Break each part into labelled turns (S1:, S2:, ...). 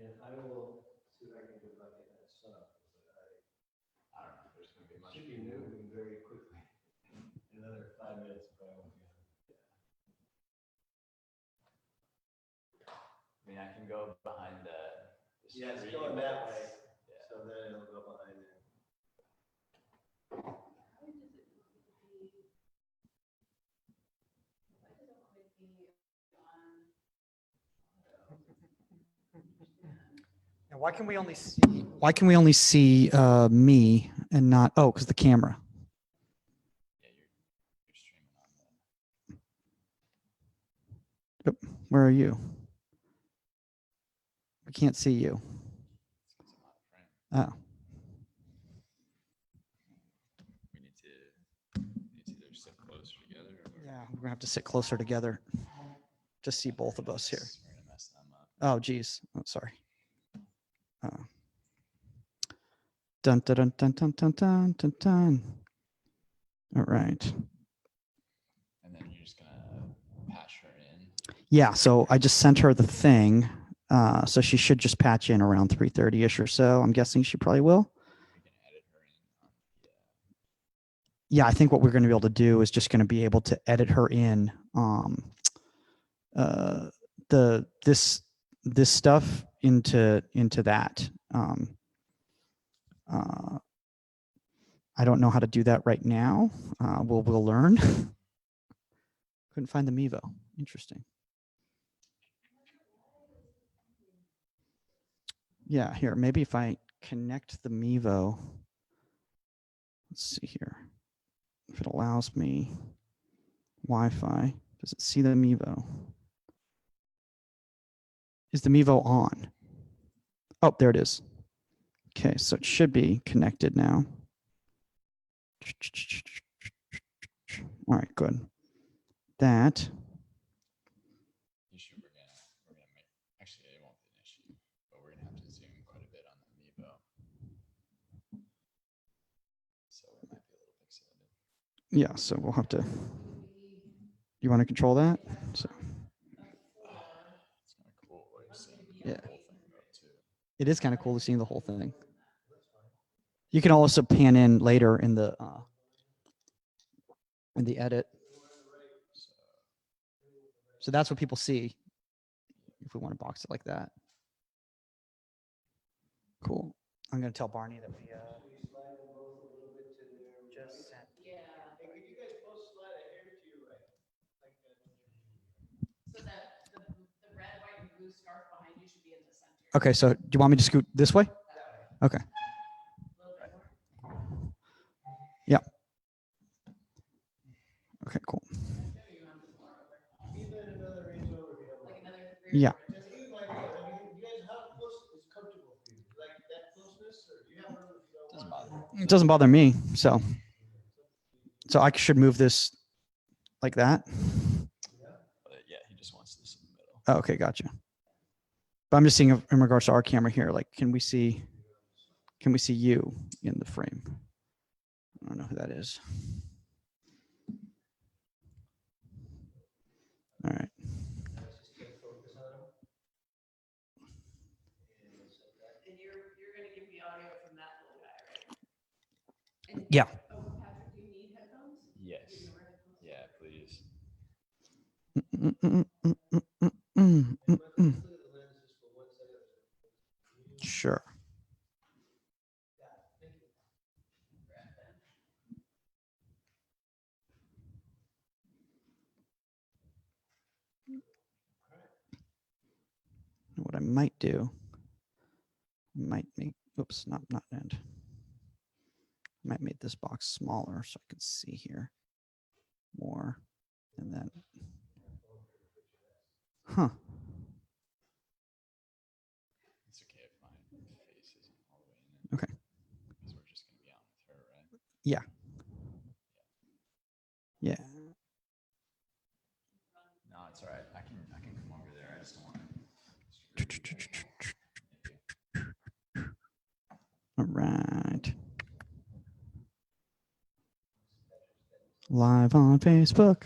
S1: And I will see if I can get that set up. I don't know if there's going to be much. Should be moving very quickly. Another 5 minutes, but I won't be on.
S2: I mean, I can go behind the
S1: Yeah, it's going that way. Yeah. So then it'll go behind there.
S3: And why can we only see me and not because the camera?
S2: Yeah, you're streaming on
S3: Yep. Where are you? We can't see you. Oh.
S2: We need to either sit closer together.
S3: Yeah, we're gonna have to sit closer together. Just see both of us here.
S2: We're gonna mess them up.
S3: Oh, geez. Oh, sorry. Dun dun dun dun dun dun dun dun dun. All right.
S2: And then you're just gonna patch her in.
S3: Yeah. So I just sent her the thing. So she should just patch in around 3:30ish or so. I'm guessing she probably will.
S2: We can edit her in on
S3: Yeah, I think what we're going to be able to do is just going to be able to edit her in. This stuff into that. I don't know how to do that right now. We'll learn. Couldn't find the Mevo. Interesting. Yeah, here, maybe if I connect the Mevo, let's see here. If it allows me Wi-Fi, does it see the Mevo? Is the Mevo on? Oh, there it is. Okay, so it should be connected now. All right, good. That.
S2: issue we're gonna make. Actually, it won't be an issue, but we're gonna have to zoom quite a bit on the Mevo. So it might be a little pixelated.
S3: Yeah, so we'll have to. You want to control that? So.
S2: It's kind of cool what you're seeing the
S3: Yeah.
S2: whole thing though, too.
S3: It is kind of cool to see the whole thing. You can also pan in later in the edit. So that's what people see if we want to box it like that. Cool. I'm going to tell Barney that we just sent.
S1: Yeah. Hey, could you guys both slide a hair to your right? Like that.
S4: So that the red, white, and blue scarf behind you should be in the center.
S3: Okay, so do you want me to scoot this way? Okay.
S4: A little bit more.
S3: Yeah. Okay, cool.
S1: Even another range over here.
S4: Like another
S3: Yeah.
S1: Just even like, I mean, you guys, how close is comfortable for you? Like that closeness, or do you have room if you don't
S2: Doesn't
S1: want
S2: bother.
S3: It doesn't bother me. So I should move this like that.
S2: But yeah, he just wants this in the middle.
S3: Oh, okay, gotcha. But I'm just seeing in regards to our camera here, like, can we see you in the frame? I don't know who that is. All right.
S4: And you're gonna give me audio from that little guy, right? And,
S3: Yeah.
S4: oh, Patrick, do you need headphones?
S2: Yes.
S4: Do you wear headphones?
S2: Yeah, please.
S3: Sure. What I might do, might make, oops, not end. Might make this box smaller so I can see here more, and then, huh?
S2: It's okay if my face isn't all the way in it.
S3: Okay.
S2: Because we're just gonna be on with her, right?
S3: Yeah. Yeah.
S2: No, it's all right. I can come over there. I just don't want to.
S3: All right. Live on Facebook.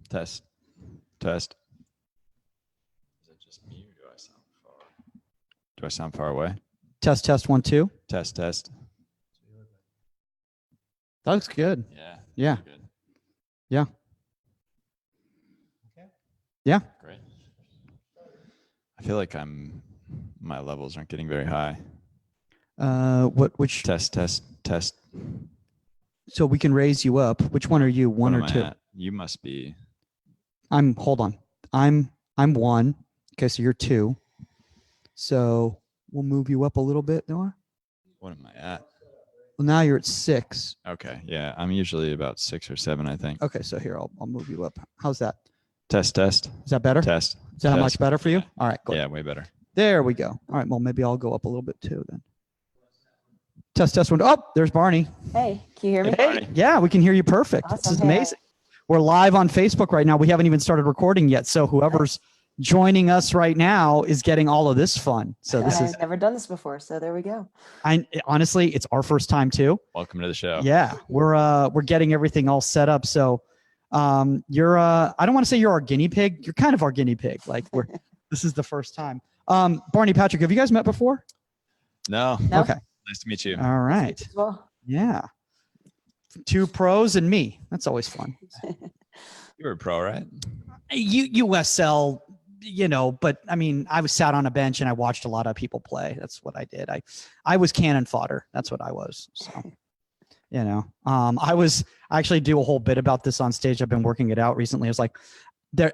S2: Test. Test. Is it just me or do I sound far? Do I sound far away?
S3: Test, test, 1, 2.
S2: Test, test.
S3: That looks good.
S2: Yeah.
S3: Yeah.
S2: Good.
S3: Yeah.
S1: Okay.
S3: Yeah.
S2: Great. I feel like my levels aren't getting very high.
S3: Which,
S2: Test, test, test.
S3: so we can raise you up. Which one are you? One
S2: What
S3: or
S2: am I
S3: two?
S2: at? You must be.
S3: Hold on. I'm 1. Okay, so you're 2. So we'll move you up a little bit, Noah.
S2: What am I at?
S3: Well, now you're at 6.
S2: Okay. Yeah. I'm usually about 6 or 7, I think.
S3: Okay, so here, I'll move you up. How's that?
S2: Test, test,
S3: Is that better?
S2: test.
S3: Is that
S2: test.
S3: much better for you?
S2: Yeah.
S3: All right, good.
S2: Yeah, way better.
S3: There we go. All right, well, maybe I'll go up a little bit too then. Test, test, 1. Oh, there's Barney.
S5: Hey, can you hear me?
S2: Hey, Barney.
S3: Yeah, we can hear you perfect. This
S5: Awesome.
S3: is
S5: Hey,
S3: amazing. We're live on Facebook right now. We haven't even started recording yet. So whoever's joining us right now is getting all of this fun. So this
S5: I've
S3: is,
S5: never done this before, so there we go.
S3: honestly, it's our first time too.
S2: Welcome to the show.
S3: Yeah, we're getting everything all set up. So you're I don't want to say you're our guinea pig. You're kind of our guinea pig. Like this is the first time. Barney, Patrick, have you guys met before?
S2: No.
S5: No?
S3: Okay.
S2: Nice to meet you.
S3: All right.
S5: As well.
S3: Yeah. 2 pros and me. That's always fun.
S2: You were a pro, right?
S3: USL, but I mean, I was sat on a bench and I watched a lot of people play. That's what I did. I was cannon fodder. That's what I was. So, I actually do a whole bit about this on stage. I've been working it out recently. It's like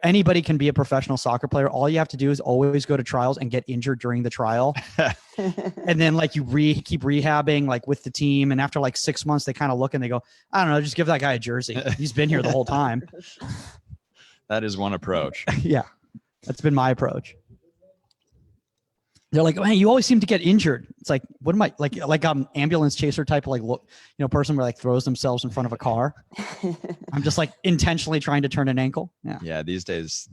S3: anybody can be a professional soccer player. All you have to do is always go to trials and get injured during the trial. And then like you keep rehabbing like with the team. And after like 6 months, they kind of look and they go, I don't know, just give that guy a jersey. He's been here the whole time.
S2: That is one approach.
S3: Yeah, that's been my approach. They're like, man, you always seem to get injured. It's like, what am I like ambulance chaser type of person where like throws themselves in front of a car. I'm just like intentionally trying to turn an ankle. Yeah.
S2: Yeah. These days,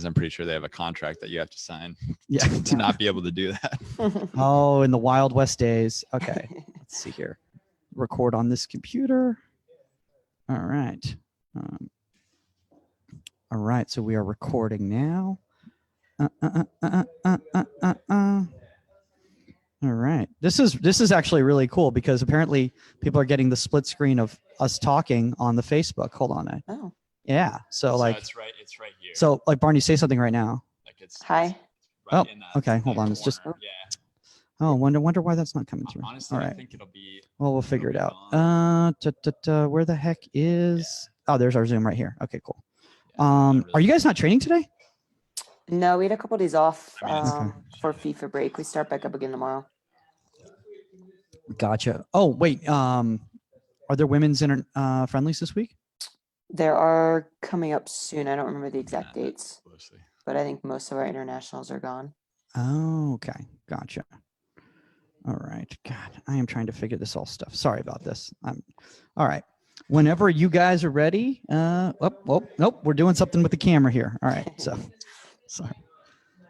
S2: I'm pretty sure they have a contract that you have to sign
S3: Yeah.
S2: to not be able to do that.
S3: Oh, in the Wild West days. Okay. Let's see here. Record on this computer. All right. All right. So we are recording now. All right. This is actually really cool because apparently people are getting the split screen of us talking on the Facebook. Hold on.
S5: Oh,
S3: Yeah. So like,
S2: it's right here.
S3: so like Barney, say something right now.
S2: Like it's
S5: hi.
S3: Oh,
S2: in
S3: okay, hold on, it's just-
S2: corner. Yeah.
S3: Oh, wonder why that's not coming through.
S2: Honestly,
S3: All
S2: I
S3: right.
S2: think it'll be.
S3: Well, we'll figure it
S2: it'll
S3: out.
S2: be
S3: Where the heck is? Oh, there's our Zoom right here. Okay, cool.
S2: Yeah, I really-
S3: Are you guys not training today?
S5: No, we had a couple days off
S2: I mean, it's-
S3: Okay.
S5: for FIFA break. We start back up again tomorrow.
S3: Gotcha. Oh, wait. Are there women's friendlies this week?
S5: There are coming up soon. I don't remember the exact
S2: Yeah,
S5: dates,
S2: closely.
S5: but I think most of our internationals are gone.
S3: Oh, okay. Gotcha. All right. God, I am trying to figure this all stuff. Sorry about this. All right. Whenever you guys are ready. Nope. We're doing something with the camera here. All right. So, sorry.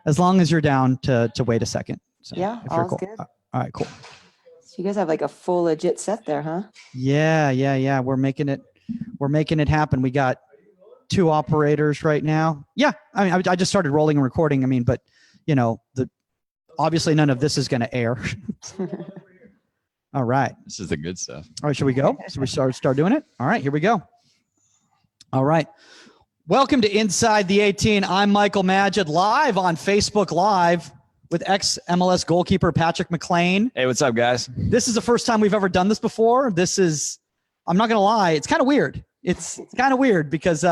S3: As long as you're down to wait a second. So,
S5: Yeah,
S3: if you're
S5: all's
S3: cool.
S5: good.
S3: All right. Cool.
S5: So you guys have like a full legit set there, huh?
S3: Yeah. We're making it happen. We got 2 operators right now. Yeah. I mean, I just started rolling and recording. I mean, but obviously none of this is going to air. All right.
S2: This is the good stuff.
S3: All right. Should we go? So we start doing it. All right, here we go. All right. Welcome to Inside the 18. I'm Michael Magid, live on Facebook Live with ex-MLS goalkeeper Patrick McLean.
S2: Hey, what's up, guys?
S3: This is the first time we've ever done this before. I'm not going to lie, it's kind of weird. It's kind of weird because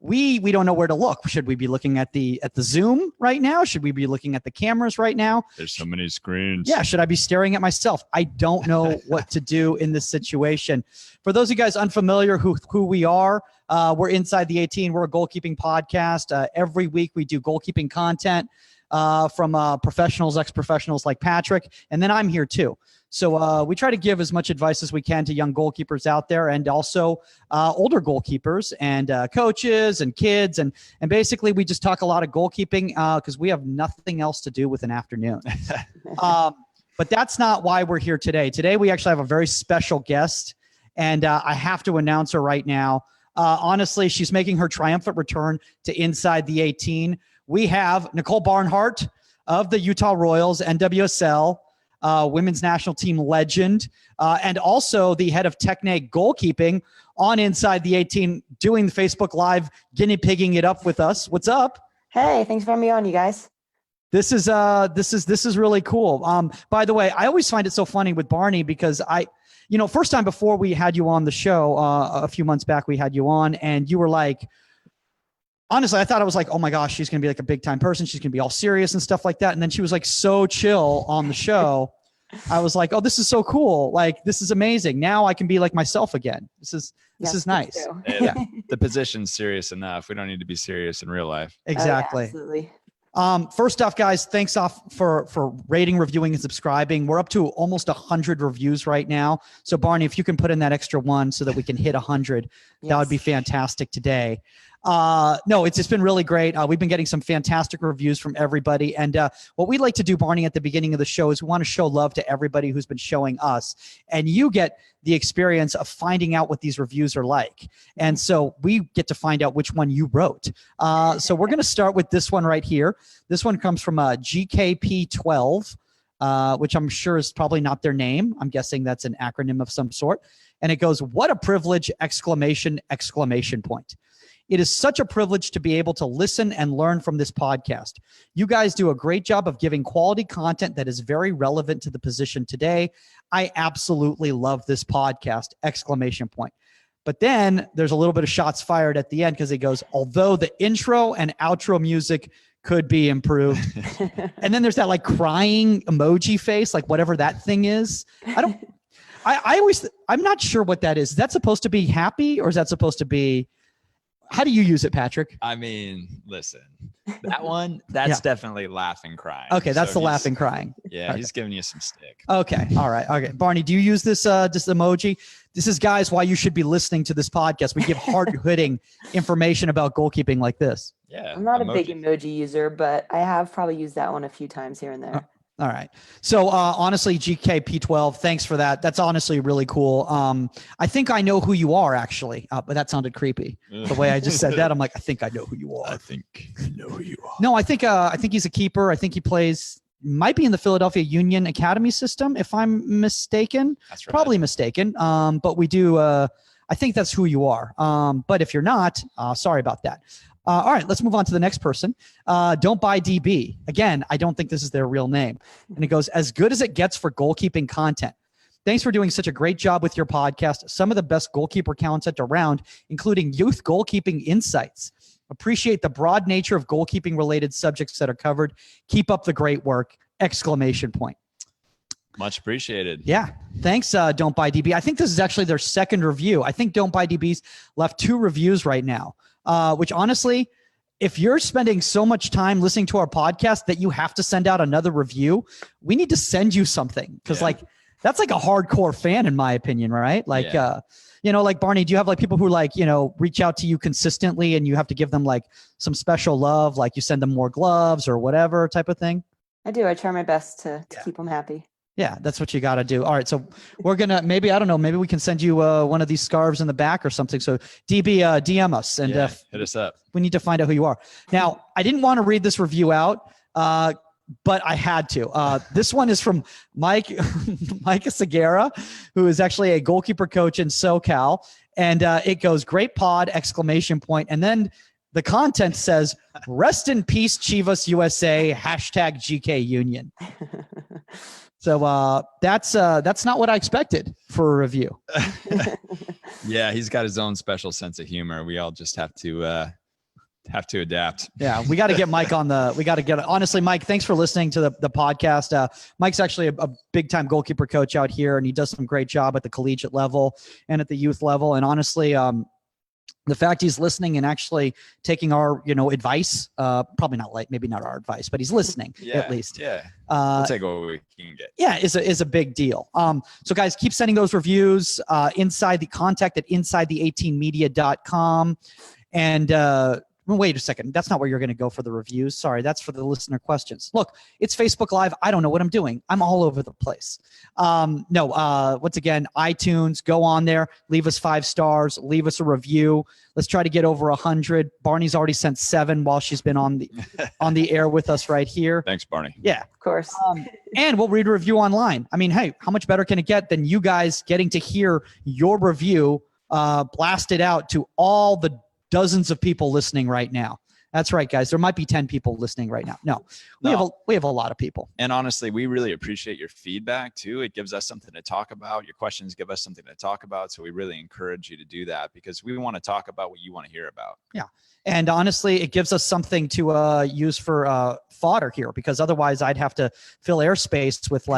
S3: we don't know where to look. Should we be looking at the Zoom right now? Should we be looking at the cameras right now?
S2: There's so many screens.
S3: Yeah, should I be staring at myself? I don't know what to do in this situation. For those of you guys unfamiliar who we are, we're Inside the 18. We're a goalkeeping podcast. Every week we do goalkeeping content from professionals, ex-professionals like Patrick, and then I'm here too. So we try to give as much advice as we can to young goalkeepers out there, and also older goalkeepers and coaches and kids. And basically, we just talk a lot of goalkeeping because we have nothing else to do with an afternoon. But that's not why we're here today. Today, we actually have a very special guest, and I have to announce her right now. Honestly, she's making her triumphant return to Inside the 18. We have Nicole Barnhart of the Utah Royals, NWSL, women's national team legend, and also the head of Techne Goalkeeping on Inside the 18, doing the Facebook Live, guinea pigging it up with us. What's up?
S5: Hey, thanks for having me on, you guys.
S3: This is really cool. By the way, I always find it so funny with Barney because first time before we had you on the show, a few months back, we had you on and you were like, honestly, I thought I was like, oh my gosh, she's going to be like a big time person. She's going to be all serious and stuff like that. And then she was like so chill on the show. I was like, oh, this is so cool. Like, this is amazing. Now I can be like myself again. This is nice.
S2: Yeah. The position's serious enough. We don't need to be serious in real life.
S3: Exactly.
S5: Oh, yeah, absolutely.
S3: First off, guys, thanks for rating, reviewing, and subscribing. We're up to almost 100 reviews right now. So Barney, if you can put in that extra one so that we can hit 100, that would be fantastic today. No, it's been really great. We've been getting some fantastic reviews from everybody. And what we like to do, Barney, at the beginning of the show is we want to show love to everybody who's been showing us. And you get the experience of finding out what these reviews are like. And so we get to find out which one you wrote. So we're going to start with this one right here. This one comes from GKP12, which I'm sure is probably not their name. I'm guessing that's an acronym of some sort. And it goes, "What a privilege!" ! It is such a privilege to be able to listen and learn from this podcast. You guys do a great job of giving quality content that is very relevant to the position today. I absolutely love this podcast! But then there's a little bit of shots fired at the end because it goes, although the intro and outro music could be improved. And then there's that like crying emoji face, like whatever that thing is. I'm not sure what that is. Is that supposed to be happy or is that supposed to be, how do you use it, Patrick?
S2: I mean, listen, that one, that's definitely laughing, crying.
S3: Okay, that's the laughing, crying.
S2: Yeah, he's giving you some stick.
S3: Okay, all right. Okay, Barney, do you use this emoji? This is, guys, why you should be listening to this podcast. We give hard-hitting information about goalkeeping like this.
S2: Yeah,
S5: I'm not a big emoji user, but I have probably used that one a few times here and there.
S3: All right. So honestly, GKP12, thanks for that. That's honestly really cool. I think I know who you are, actually, but that sounded creepy. The way I just said that, I'm like, I think I know who you are.
S2: I think I know who you are.
S3: No, I think he's a keeper. I think he might be in the Philadelphia Union Academy system, if I'm mistaken. That's right. Probably mistaken. But we do. I think that's who you are. But if you're not, sorry about that. All right, let's move on to the next person. Don't buy DB. Again, I don't think this is their real name. And it goes, as good as it gets for goalkeeping content. Thanks for doing such a great job with your podcast. Some of the best goalkeeper content around, including youth goalkeeping insights. Appreciate the broad nature of goalkeeping related subjects that are covered. Keep up the great work! !
S2: Much appreciated.
S3: Yeah. Thanks, Don't Buy DB. I think this is actually their second review. I think Don't Buy DB's left 2 reviews right now. Which honestly, if you're spending so much time listening to our podcast that you have to send out another review, we need to send you something because like that's like a hardcore fan in my opinion, right? Like, like Barney, do you have like people who like, reach out to you consistently and you have to give them like some special love, like you send them more gloves or whatever type of thing?
S5: I do. I try my best to keep them happy.
S3: Yeah, that's what you got to do. All right, so we're going to maybe we can send you one of these scarves in the back or something. So DB, DM us and
S2: hit us up.
S3: We need to find out who you are. Now, I didn't want to read this review out, but I had to. This one is from Micah Segura, who is actually a goalkeeper coach in SoCal. And it goes, great pod, ! And then the content says, rest in peace, Chivas USA, #GKunion. So that's not what I expected for a review.
S2: Yeah, he's got his own special sense of humor. We all just have to adapt.
S3: Yeah, we got to get Mike honestly, Mike, thanks for listening to the podcast. Mike's actually a big time goalkeeper coach out here, and he does some great job at the collegiate level and at the youth level. And honestly, the fact he's listening and actually taking our, advice, probably not like, maybe not our advice, but he's listening at least.
S2: Yeah. We'll take what we can get.
S3: Yeah, is a big deal. So guys, keep sending those reviews inside the contact at insidethe18media.com. And wait a second. That's not where you're going to go for the reviews. Sorry, that's for the listener questions. Look, it's Facebook Live. I don't know what I'm doing. I'm all over the place. Once again, iTunes, go on there, leave us 5 stars, leave us a review. Let's try to get over 100. Barney's already sent 7 while she's been on the air with us right here.
S2: Thanks, Barney.
S3: Yeah.
S5: Of course.
S3: And we'll read a review online. I mean, hey, how much better can it get than you guys getting to hear your review blasted out to all the dozens of people listening right now? That's right, guys. There might be 10 people listening right now. No, we have a lot of people.
S2: And honestly, we really appreciate your feedback too. It gives us something to talk about. Your questions give us something to talk about. So we really encourage you to do that because we want to talk about what you want to hear about.
S3: Yeah. And honestly, it gives us something to use for fodder here, because otherwise I'd have to fill airspace with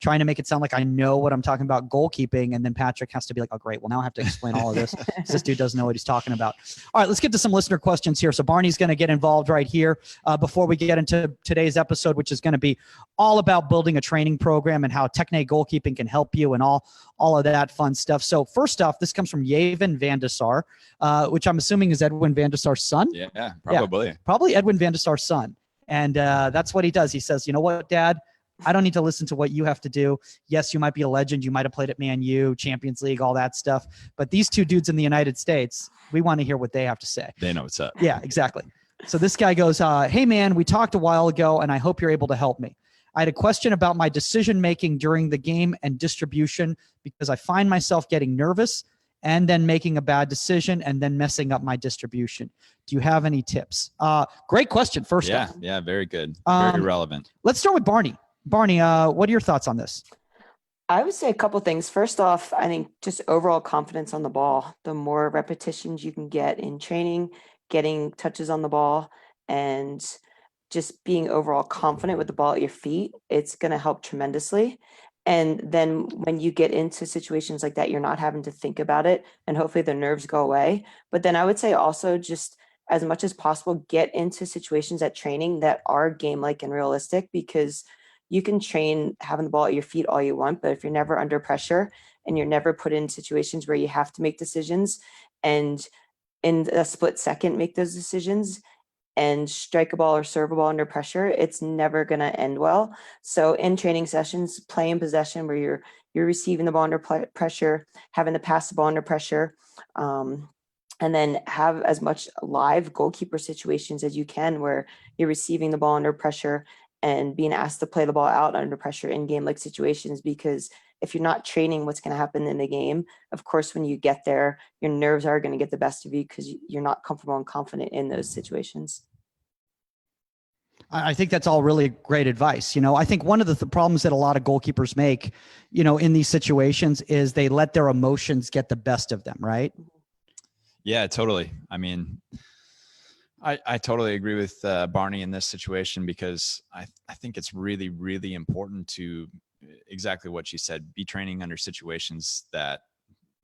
S3: trying to make it sound like I know what I'm talking about goalkeeping. And then Patrick has to be like, oh, great. Well, now I have to explain all of this. This dude doesn't know what he's talking about. All right, let's get to some listener questions here. So Barney's going to get involved right here before we get into today's episode, which is going to be all about building a training program and how Techne goalkeeping can help you and all of that fun stuff. So first off, this comes from Yavin Van de Sar, which I'm assuming is Edwin Van de Sar's son.
S2: Yeah, probably.
S3: Yeah, probably Edwin Van de Sar's son. And that's what he does. He says, you know what, Dad? I don't need to listen to what you have to do. Yes, you might be a legend. You might have played at Man U, Champions League, all that stuff. But these 2 dudes in the United States, we want to hear what they have to say.
S2: They know what's up.
S3: Yeah, exactly. So this guy goes, hey, man, we talked a while ago, and I hope you're able to help me. I had a question about my decision-making during the game and distribution because I find myself getting nervous and then making a bad decision and then messing up my distribution. Do you have any tips? Great question, first off.
S2: Yeah, very good. Very relevant.
S3: Let's start with Barney. Barney, what are your thoughts on this?
S5: I would say a couple things. First off, I think just overall confidence on the ball. The more repetitions you can get in training, getting touches on the ball, and just being overall confident with the ball at your feet, it's going to help tremendously. And then when you get into situations like that, you're not having to think about it, and hopefully the nerves go away. But then I would say also just as much as possible, get into situations at training that are game-like and realistic, because you can train having the ball at your feet all you want, but if you're never under pressure and you're never put in situations where you have to make decisions and in a split second make those decisions and strike a ball or serve a ball under pressure, it's never going to end well. So in training sessions, play in possession where you're receiving the ball under pressure, having to pass the ball under pressure, and then have as much live goalkeeper situations as you can where you're receiving the ball under pressure and being asked to play the ball out under pressure in game-like situations. Because if you're not training what's going to happen in the game, of course, when you get there, your nerves are going to get the best of you because you're not comfortable and confident in those situations.
S3: I think that's all really great advice. I think one of the problems that a lot of goalkeepers make, in these situations is they let their emotions get the best of them, right?
S2: Yeah, totally. I mean, I totally agree with Barney in this situation because I think it's really, really important to exactly what she said, be training under situations that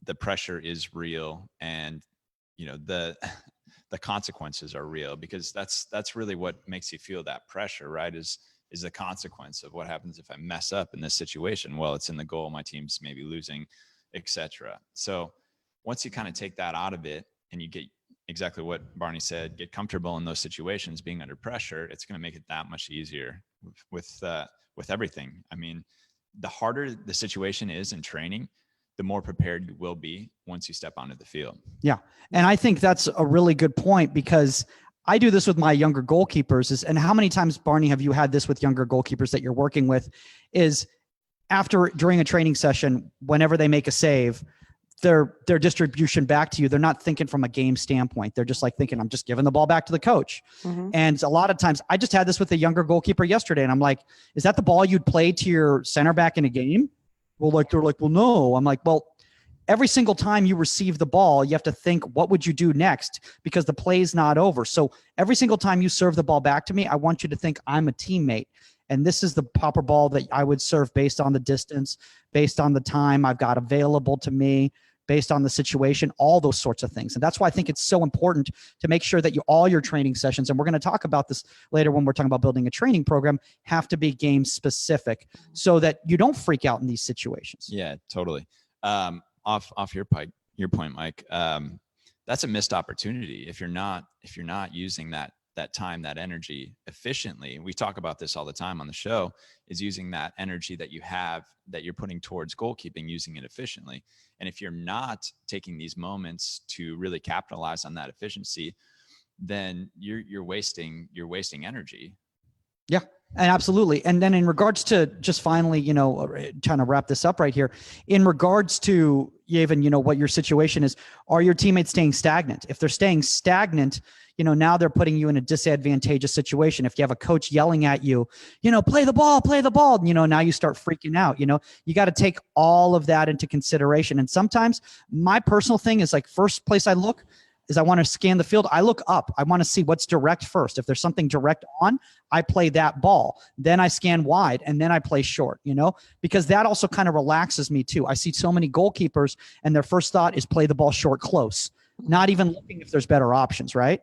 S2: the pressure is real and, the consequences are real, because that's really what makes you feel that pressure, right? Is the consequence of what happens if I mess up in this situation. Well, it's in the goal, my team's maybe losing, etc. So once you kind of take that out of it and you get exactly what Barney said, get comfortable in those situations, being under pressure, it's going to make it that much easier with everything. I mean, the harder the situation is in training, the more prepared you will be once you step onto the field.
S3: Yeah. And I think that's a really good point, because I do this with my younger goalkeepers and how many times, Barney, have you had this with younger goalkeepers that you're working with, is during a training session, whenever they make a save, their distribution back to you, they're not thinking from a game standpoint. They're just like thinking, I'm just giving the ball back to the coach. Mm-hmm. And a lot of times, I just had this with a younger goalkeeper yesterday, and I'm like, is that the ball you'd play to your center back in a game? Well, they're like, well, no. I'm like, well, every single time you receive the ball, you have to think, what would you do next? Because the play's not over. So every single time you serve the ball back to me, I want you to think I'm a teammate. And this is the proper ball that I would serve based on the distance, based on the time I've got available to me. based on the situation, all those sorts of things. And that's why I think it's so important to make sure that all your training sessions, and we're going to talk about this later when we're talking about building a training program, have to be game specific so that you don't freak out in these situations.
S2: Yeah, totally. Off your point, Mike. That's a missed opportunity if you're not using that time, that energy efficiently. We talk about this all the time on the show, is using that energy that you have, that you're putting towards goalkeeping, using it efficiently. And if you're not taking these moments to really capitalize on that efficiency, then you're wasting energy.
S3: Yeah, and absolutely. And then in regards to just finally, trying to wrap this up right here, in regards to Yavin, what your situation is, are your teammates staying stagnant? If they're staying stagnant, now they're putting you in a disadvantageous situation. If you have a coach yelling at you, play the ball, now you start freaking out. You got to take all of that into consideration. And sometimes my personal thing is like, first place I look is I want to scan the field. I look up. I want to see what's direct first. If there's something direct on, I play that ball. Then I scan wide, and then I play short, because that also kind of relaxes me too. I see so many goalkeepers, and their first thought is play the ball short close, not even looking if there's better options, right?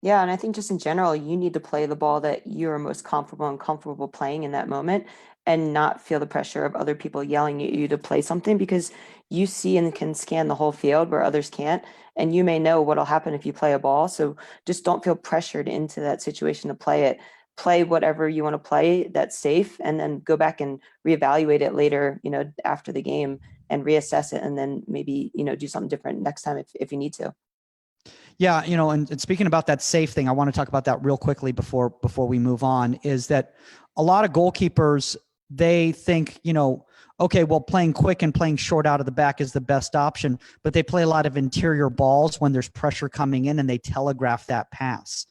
S5: Yeah, and I think just in general, you need to play the ball that you're most comfortable playing in that moment, and not feel the pressure of other people yelling at you to play something, because you see and can scan the whole field where others can't, and you may know what'll happen if you play a ball. So just don't feel pressured into that situation to play it. Play whatever you want to play that's safe, and then go back and reevaluate it later, after the game, and reassess it, and then maybe, do something different next time if you need to.
S3: Yeah, and speaking about that safe thing, I want to talk about that real quickly before we move on, is that a lot of goalkeepers, they think, okay, well, playing quick and playing short out of the back is the best option, but they play a lot of interior balls when there's pressure coming in, and they telegraph that pass.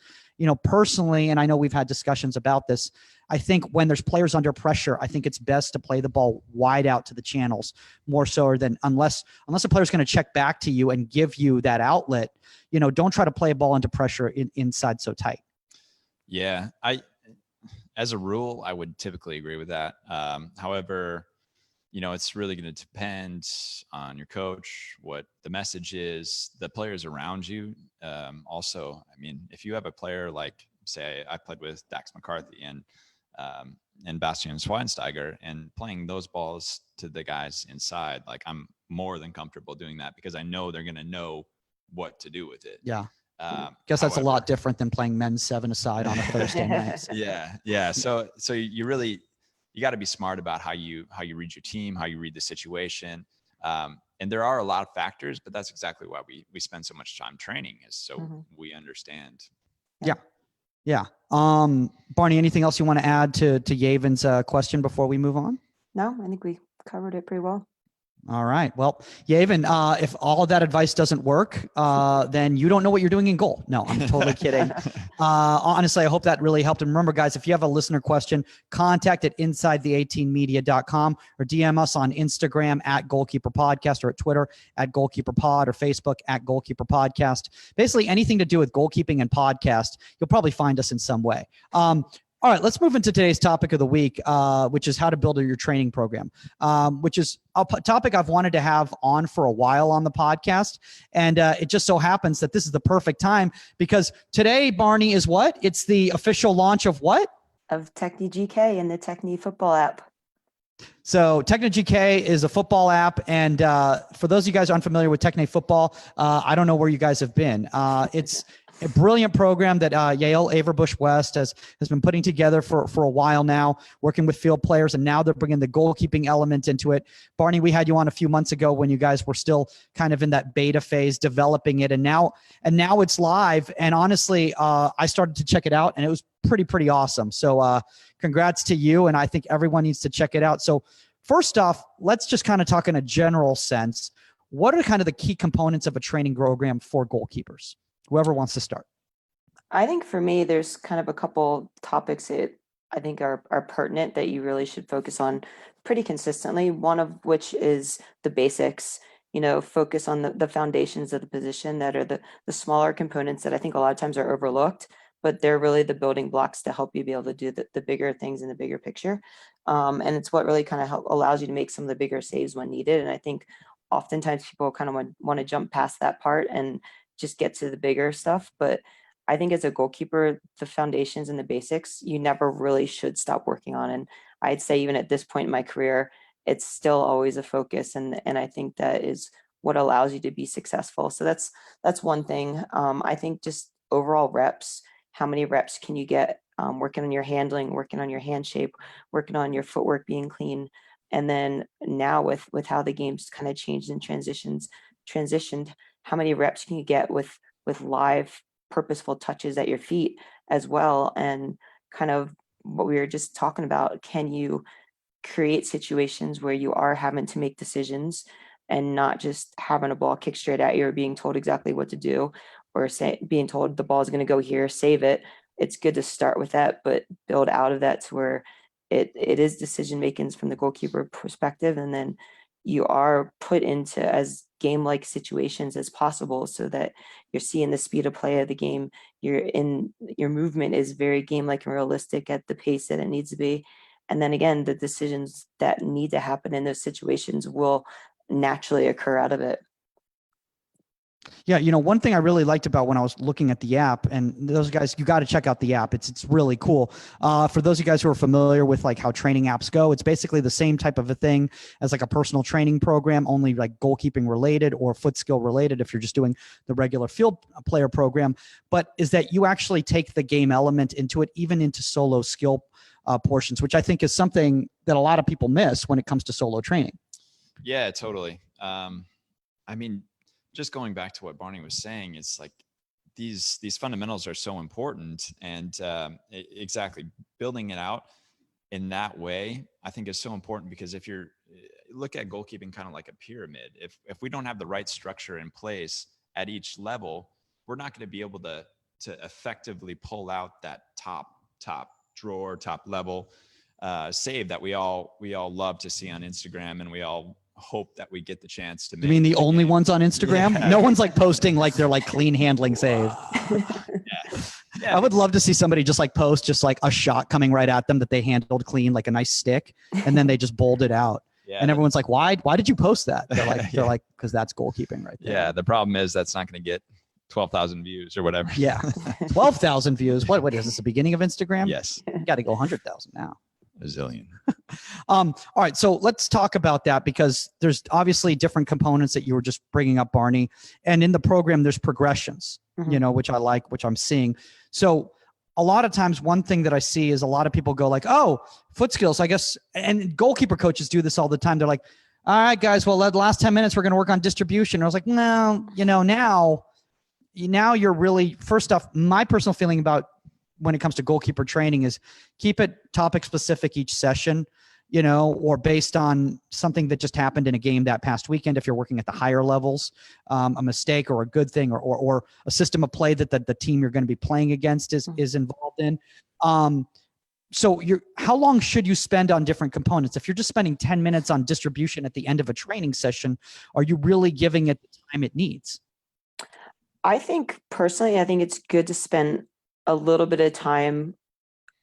S3: Personally, and I know we've had discussions about this, I think when there's players under pressure, I think it's best to play the ball wide out to the channels, more so than unless a player's going to check back to you and give you that outlet, don't try to play a ball into pressure inside so tight.
S2: Yeah, as a rule, I would typically agree with that. However, it's really going to depend on your coach, what the message is, the players around you. Also, I mean, if you have a player like, say, I played with Dax McCarthy and Bastian Schweinsteiger, and playing those balls to the guys inside, like, I'm more than comfortable doing that because I know they're going to know what to do with it.
S3: Yeah. Guess that's a lot different than playing men's 7-a-side on a Thursday night.
S2: Yeah. So you got to be smart about how you read your team, how you read the situation. And there are a lot of factors, but that's exactly why we spend so much time training, is so we understand.
S3: Yeah. Barney, anything else you want to add to Yavin's question before we move on?
S5: No, I think we covered it pretty well.
S3: All right. Well, Yavin, if all of that advice doesn't work, then you don't know what you're doing in goal. No, I'm totally kidding. Honestly, I hope that really helped. And remember, guys, if you have a listener question, contact at insidethe18media.com, or DM us on Instagram at Goalkeeper Podcast, or at Twitter at Goalkeeper Pod, or Facebook at Goalkeeper Podcast. Basically, anything to do with goalkeeping and podcast, you'll probably find us in some way. All right, let's move into today's topic of the week, which is how to build your training program, which is a topic I've wanted to have on for a while on the podcast. And it just so happens that this is the perfect time, because today, Barney, is what? It's the official launch of what?
S5: Of Techne GK and the Techne Futbol app.
S3: So Techne GK is a football app. And for those of you guys who are unfamiliar with Techne Futbol, I don't know where you guys have been. It's a brilliant program that Yale Averbush West has been putting together for a while now, working with field players, and now they're bringing the goalkeeping element into it. Barney, we had you on a few months ago when you guys were still kind of in that beta phase, developing it, and now it's live. And honestly, I started to check it out, and it was pretty awesome. So congrats to you, and I think everyone needs to check it out. So first off, let's just kind of talk in a general sense. What are kind of the key components of a training program for goalkeepers? Whoever wants to start.
S5: I think for me, there's kind of a couple topics that I think are pertinent that you really should focus on pretty consistently. One of which is the basics, focus on the foundations of the position that are the smaller components that I think a lot of times are overlooked, but they're really the building blocks to help you be able to do the bigger things in the bigger picture. And it's what really kind of allows you to make some of the bigger saves when needed. And I think oftentimes people kind of want to jump past that part and just get to the bigger stuff. But I think as a goalkeeper, the foundations and the basics, you never really should stop working on. And I'd say even at this point in my career, it's still always a focus. And I think that is what allows you to be successful. So that's one thing. I think just overall reps, how many reps can you get working on your handling, working on your hand shape, working on your footwork being clean. And then now with how the game's kind of changed and transitioned, how many reps can you get with live purposeful touches at your feet as well? And kind of what we were just talking about, can you create situations where you are having to make decisions and not just having a ball kick straight at you or being told exactly what to do, or being told the ball is going to go here, save it. It's good to start with that, but build out of that to where it is decision making from the goalkeeper perspective, and then you are put into as game-like situations as possible so that you're seeing the speed of play of the game. Your movement is very game-like and realistic at the pace that it needs to be. And then again, the decisions that need to happen in those situations will naturally occur out of it.
S3: Yeah, one thing I really liked about when I was looking at the app, and those guys, you got to check out the app. It's really cool. For those of you guys who are familiar with like how training apps go, it's basically the same type of a thing as like a personal training program, only like goalkeeping related or foot skill related if you're just doing the regular field player program. But is that you actually take the game element into it, even into solo skill portions, which I think is something that a lot of people miss when it comes to solo training.
S2: Yeah, totally. I mean, just going back to what Barney was saying, it's like these fundamentals are so important, and exactly building it out in that way, I think is so important, because if you're look at goalkeeping kind of like a pyramid, if we don't have the right structure in place at each level, we're not going to be able to effectively pull out that top drawer, top level save that we all love to see on Instagram, and we all hope that we get the chance to make.
S3: You mean the only ones on Instagram?
S2: Yeah.
S3: No one's like posting like they're like clean handling save.
S2: Yeah.
S3: I would love to see somebody just like post just like a shot coming right at them that they handled clean, like a nice stick, and then they just bowled it out.
S2: Yeah,
S3: and everyone's like, why did you post that? They're like,
S2: Yeah.
S3: they're like, because that's goalkeeping right there.
S2: Yeah. The problem is that's not going to get 12,000 views or whatever.
S3: Yeah. 12,000 views. What is this, the beginning of Instagram?
S2: Yes.
S3: You got to go 100,000 now.
S2: A zillion.
S3: All right. So let's talk about that, because there's obviously different components that you were just bringing up, Barney. And in the program, there's progressions, which I like, which I'm seeing. So a lot of times, one thing that I see is a lot of people go like, oh, foot skills, I guess. And goalkeeper coaches do this all the time. They're like, all right, guys, well, the last 10 minutes, we're going to work on distribution. And I was like, no, now you're really, first off, my personal feeling about when it comes to goalkeeper training is keep it topic specific each session, or based on something that just happened in a game that past weekend. If you're working at the higher levels, a mistake or a good thing, or a system of play that the team you're going to be playing against is involved in. So how long should you spend on different components? If you're just spending 10 minutes on distribution at the end of a training session, are you really giving it the time it needs?
S5: I think it's good to spend a little bit of time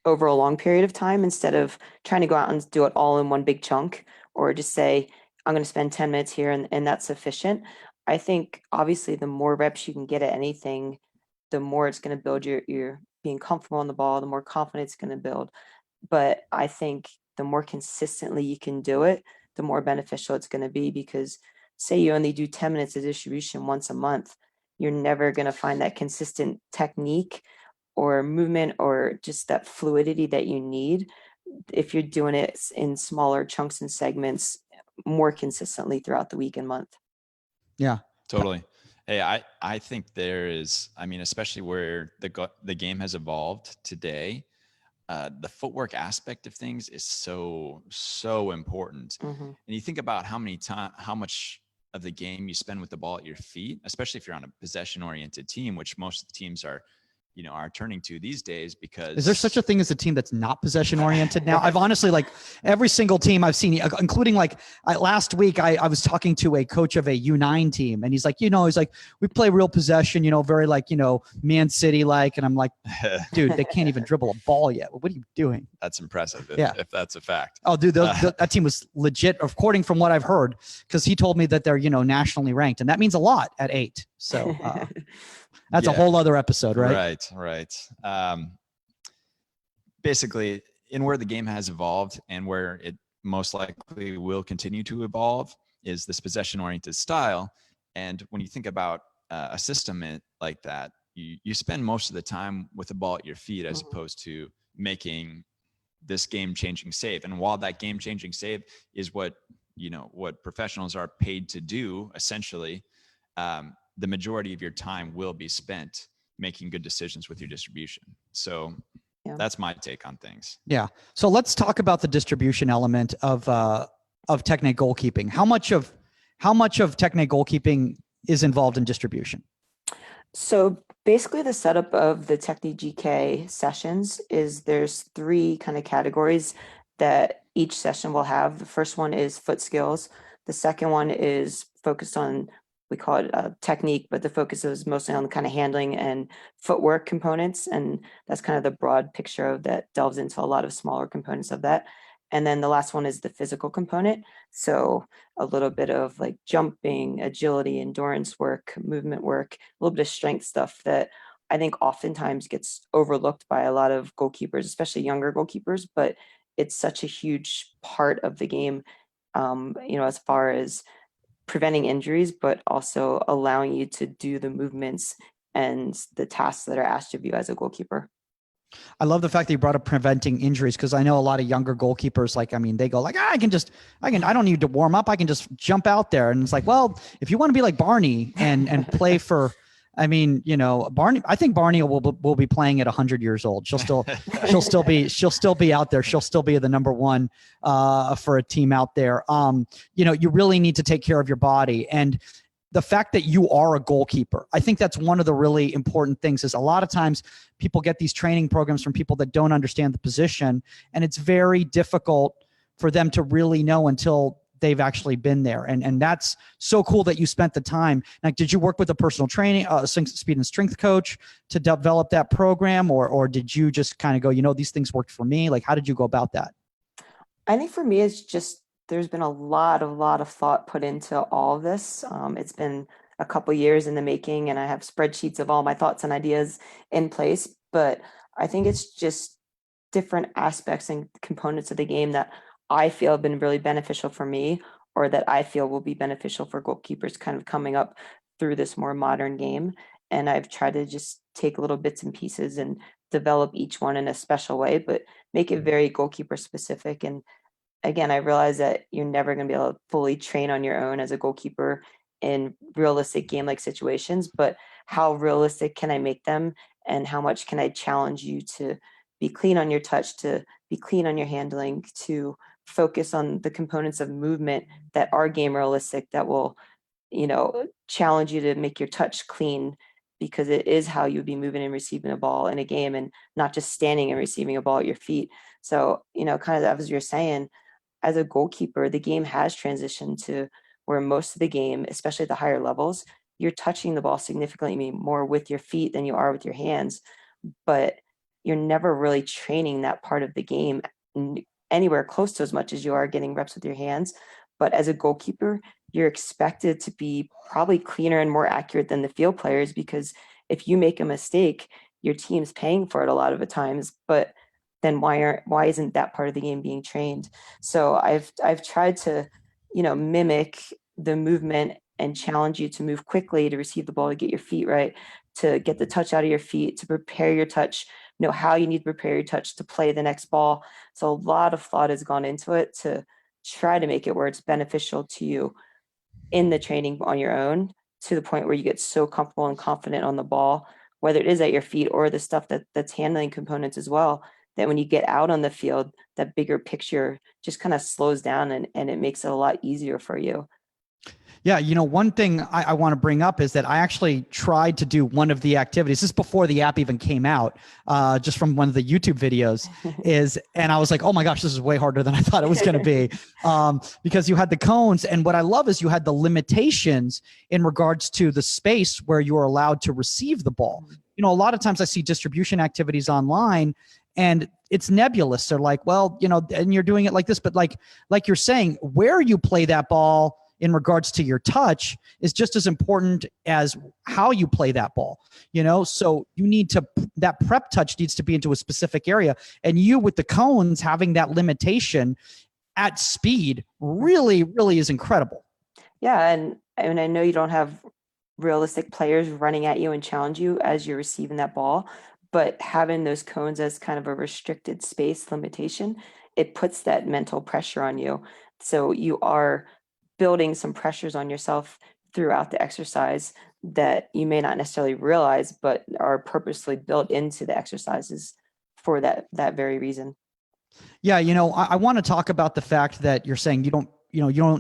S5: over a long period of time instead of trying to go out and do it all in one big chunk, or just say, I'm going to spend 10 minutes here and that's sufficient. I think obviously the more reps you can get at anything, the more it's going to build your being comfortable on the ball, the more confidence it's going to build. But I think the more consistently you can do it, the more beneficial it's going to be, because say you only do 10 minutes of distribution once a month, you're never going to find that consistent technique or movement or just that fluidity that you need if you're doing it in smaller chunks and segments more consistently throughout the week and month.
S3: Yeah,
S2: totally. Hey, I think there is, especially where the game has evolved today, the footwork aspect of things is so important. And you think about how much of the game you spend with the ball at your feet, especially if you're on a possession oriented team, which most of the teams are, are turning to these days, because
S3: Is there such a thing as a team that's not possession oriented now? I've honestly, like, every single team I've seen, including like last week, I was talking to a coach of a U9 team, and he's like, we play real possession, very like, Man City like, and I'm like, dude, they can't even dribble a ball yet. What are you doing?
S2: That's impressive
S3: if
S2: that's a fact.
S3: Oh, dude, that team was legit, according from what I've heard, because he told me that they're, nationally ranked, and that means a lot at 8. So that's a whole other episode, right?
S2: Right. Basically, in where the game has evolved and where it most likely will continue to evolve is this possession-oriented style. And when you think about a system like that, you spend most of the time with the ball at your feet, as opposed to making this game-changing save. And while that game-changing save is what professionals are paid to do, essentially, the majority of your time will be spent making good decisions with your distribution. So that's my take on things.
S3: Yeah. So let's talk about the distribution element of Techne goalkeeping. How much of Techne goalkeeping is involved in distribution?
S5: So basically the setup of the Techne GK sessions is there's 3 kind of categories that each session will have. The first one is foot skills. The second one is focused on, we call it technique, but the focus is mostly on the kind of handling and footwork components. And that's kind of the broad picture of that delves into a lot of smaller components of that. And then the last one is the physical component. So a little bit of like jumping, agility, endurance work, movement work, a little bit of strength stuff that I think oftentimes gets overlooked by a lot of goalkeepers, especially younger goalkeepers, but it's such a huge part of the game, as far as preventing injuries, but also allowing you to do the movements and the tasks that are asked of you as a goalkeeper.
S3: I love the fact that you brought up preventing injuries, because I know a lot of younger goalkeepers, they go like, I don't need to warm up. I can just jump out there. And it's like, well, if you want to be like Barney and play for, Barney, I think Barney will be playing at 100 years old. She'll still be out there. She'll still be the number 1 for a team out there. You really need to take care of your body. And the fact that you are a goalkeeper, I think that's one of the really important things. Is a lot of times people get these training programs from people that don't understand the position, and it's very difficult for them to really know until they've actually been there. And that's so cool that you spent the time. Like, did you work with a personal training, speed and strength coach to develop that program, or did you just kind of go, these things worked for me? Like, how did you go about that?
S5: I think for me, it's just, there's been a lot of thought put into all of this. It's been a couple years in the making, and I have spreadsheets of all my thoughts and ideas in place. But I think it's just different aspects and components of the game that I feel have been really beneficial for me, or that I feel will be beneficial for goalkeepers kind of coming up through this more modern game. And I've tried to just take little bits and pieces and develop each one in a special way, but make it very goalkeeper specific. And again, I realize that you're never going to be able to fully train on your own as a goalkeeper in realistic game-like situations, but how realistic can I make them, and how much can I challenge you to be clean on your touch, to be clean on your handling, to focus on the components of movement that are game realistic, that will, challenge you to make your touch clean, because it is how you would be moving and receiving a ball in a game, and not just standing and receiving a ball at your feet. So, kind of as you're saying, as a goalkeeper, the game has transitioned to where most of the game, especially at the higher levels, you're touching the ball significantly more with your feet than you are with your hands, but you're never really training that part of the game anywhere close to as much as you are getting reps with your hands. But as a goalkeeper, you're expected to be probably cleaner and more accurate than the field players, because if you make a mistake, your team's paying for it a lot of the times. But then why isn't that part of the game being trained? So I've tried to, mimic the movement and challenge you to move quickly, to receive the ball, to get your feet right, to get the touch out of your feet, to prepare your touch, know how you need to prepare your touch to play the next ball. So a lot of thought has gone into it to try to make it where it's beneficial to you in the training on your own, to the point where you get so comfortable and confident on the ball, whether it is at your feet or the stuff that's handling components as well, that when you get out on the field, that bigger picture just kind of slows down, and it makes it a lot easier for you.
S3: Yeah, one thing I want to bring up is that I actually tried to do one of the activities. This is before the app even came out, just from one of the YouTube videos. And I was like, oh my gosh, this is way harder than I thought it was going to be, because you had the cones, and what I love is you had the limitations in regards to the space where you are allowed to receive the ball. A lot of times I see distribution activities online, and it's nebulous. They're like, well, and you're doing it like this, but like you're saying, where you play that ball in regards to your touch is just as important as how you play that ball, so you need to, that prep touch needs to be into a specific area. And you, with the cones, having that limitation at speed really, really is incredible.
S5: Yeah. And I know you don't have realistic players running at you and challenge you as you're receiving that ball, but having those cones as kind of a restricted space limitation, it puts that mental pressure on you. So you are building some pressures on yourself throughout the exercise that you may not necessarily realize, but are purposely built into the exercises for that very reason.
S3: Yeah, I want to talk about the fact that you're saying you don't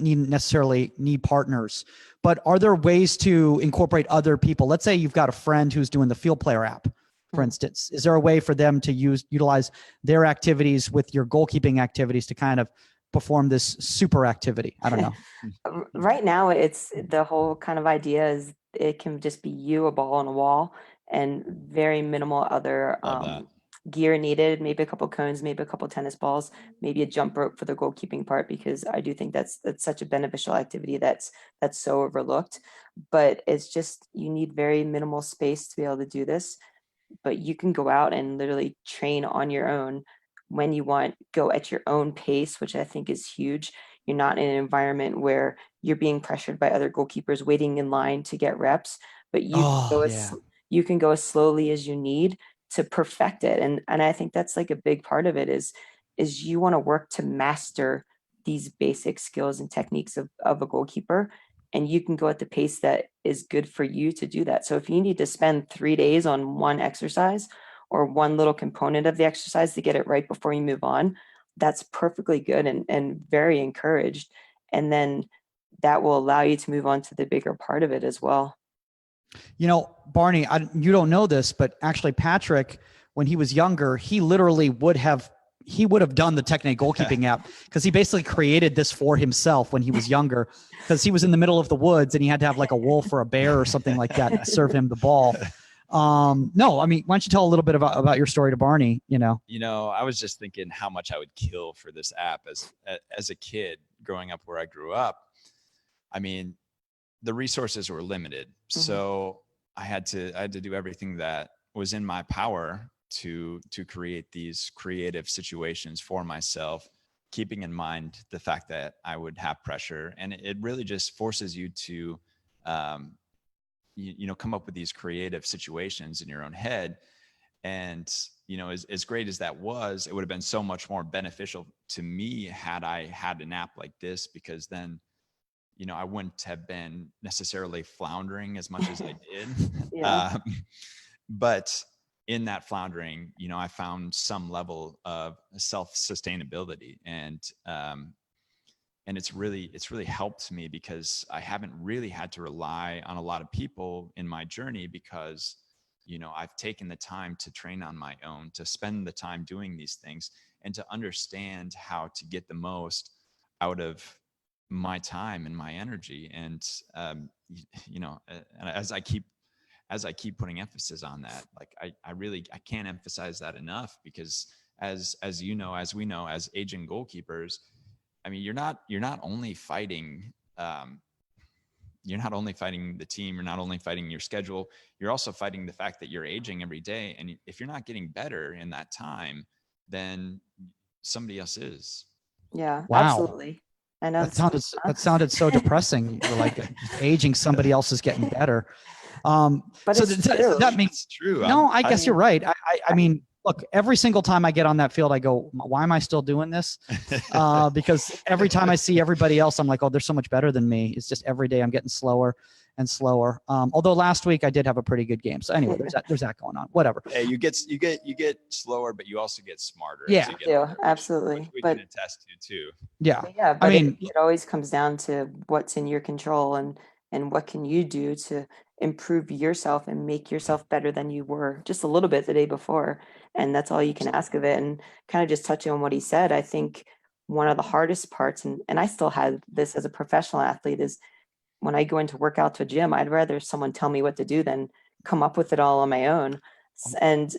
S3: necessarily need partners, but are there ways to incorporate other people? Let's say you've got a friend who's doing the Field Player app, for instance. Is there a way for them to utilize their activities with your goalkeeping activities to kind of perform this super activity? I don't know.
S5: Right now, it's the whole kind of idea is it can just be you, a ball on a wall, and very minimal other gear needed. Maybe a couple cones, maybe a couple tennis balls, maybe a jump rope for the goalkeeping part, because I do think that's such a beneficial activity that's so overlooked. But it's just, you need very minimal space to be able to do this. But you can go out and literally train on your own when you want, go at your own pace, which I think is huge. You're not in an environment where you're being pressured by other goalkeepers waiting in line to get reps, but you you can go as slowly as you need to perfect it. And I think that's like a big part of it is you want to work to master these basic skills and techniques of a goalkeeper, and you can go at the pace that is good for you to do that. So if you need to spend 3 days on one exercise or one little component of the exercise to get it right before you move on, that's perfectly good and very encouraged. And then that will allow you to move on to the bigger part of it as well.
S3: Barney, you don't know this, but actually Patrick, when he was younger, he literally would have done the Techne goalkeeping app, because he basically created this for himself when he was younger, because he was in the middle of the woods and he had to have like a wolf or a bear or something like that to serve him the ball. No, I mean, why don't you tell a little bit about your story to Barney?
S2: I was just thinking how much I would kill for this app as a kid growing up where I grew up. I mean, the resources were limited. Mm-hmm. So I had to do everything that was in my power to create these creative situations for myself, keeping in mind the fact that I would have pressure. And it really just forces you to, come up with these creative situations in your own head. And, as great as that was, it would have been so much more beneficial to me had I had an app like this, because then, I wouldn't have been necessarily floundering as much as I did. Yeah. But in that floundering, I found some level of self-sustainability, and it's really helped me, because I haven't really had to rely on a lot of people in my journey, because, I've taken the time to train on my own, to spend the time doing these things, and to understand how to get the most out of my time and my energy. And, as I keep putting emphasis on that, like I can't emphasize that enough, because as we know, as aging goalkeepers, I mean, you're not only fighting, you're not only fighting the team, you're not only fighting your schedule, you're also fighting the fact that you're aging every day. And if you're not getting better in that time, then somebody else is.
S5: Yeah,
S3: wow.
S5: Absolutely. I know
S3: that sounded so depressing. You're like, aging, somebody else is getting better.
S5: But
S3: so that means
S2: it's true.
S3: No, I guess you're right. I mean, look, every single time I get on that field, I go, why am I still doing this? Because every time I see everybody else, I'm like, oh, they're so much better than me. It's just every day I'm getting slower. and slower. Although last week I did have a pretty good game. So anyway, there's that going on. Whatever.
S2: Hey, you get slower, but you also get smarter.
S3: Yeah.
S2: as you get
S5: Yeah,
S2: older,
S5: absolutely.
S2: Which we
S5: But-
S2: can attest to too.
S3: Yeah.
S5: Yeah, but
S3: mean-
S5: it always comes down to what's in your control and what can you do to improve yourself and make yourself better than you were just a little bit the day before. And that's all you can ask of it. And kind of just touching on what he said, I think one of the hardest parts, and I still had this as a professional athlete, is when I go into work out to a gym, I'd rather someone tell me what to do than come up with it all on my own. And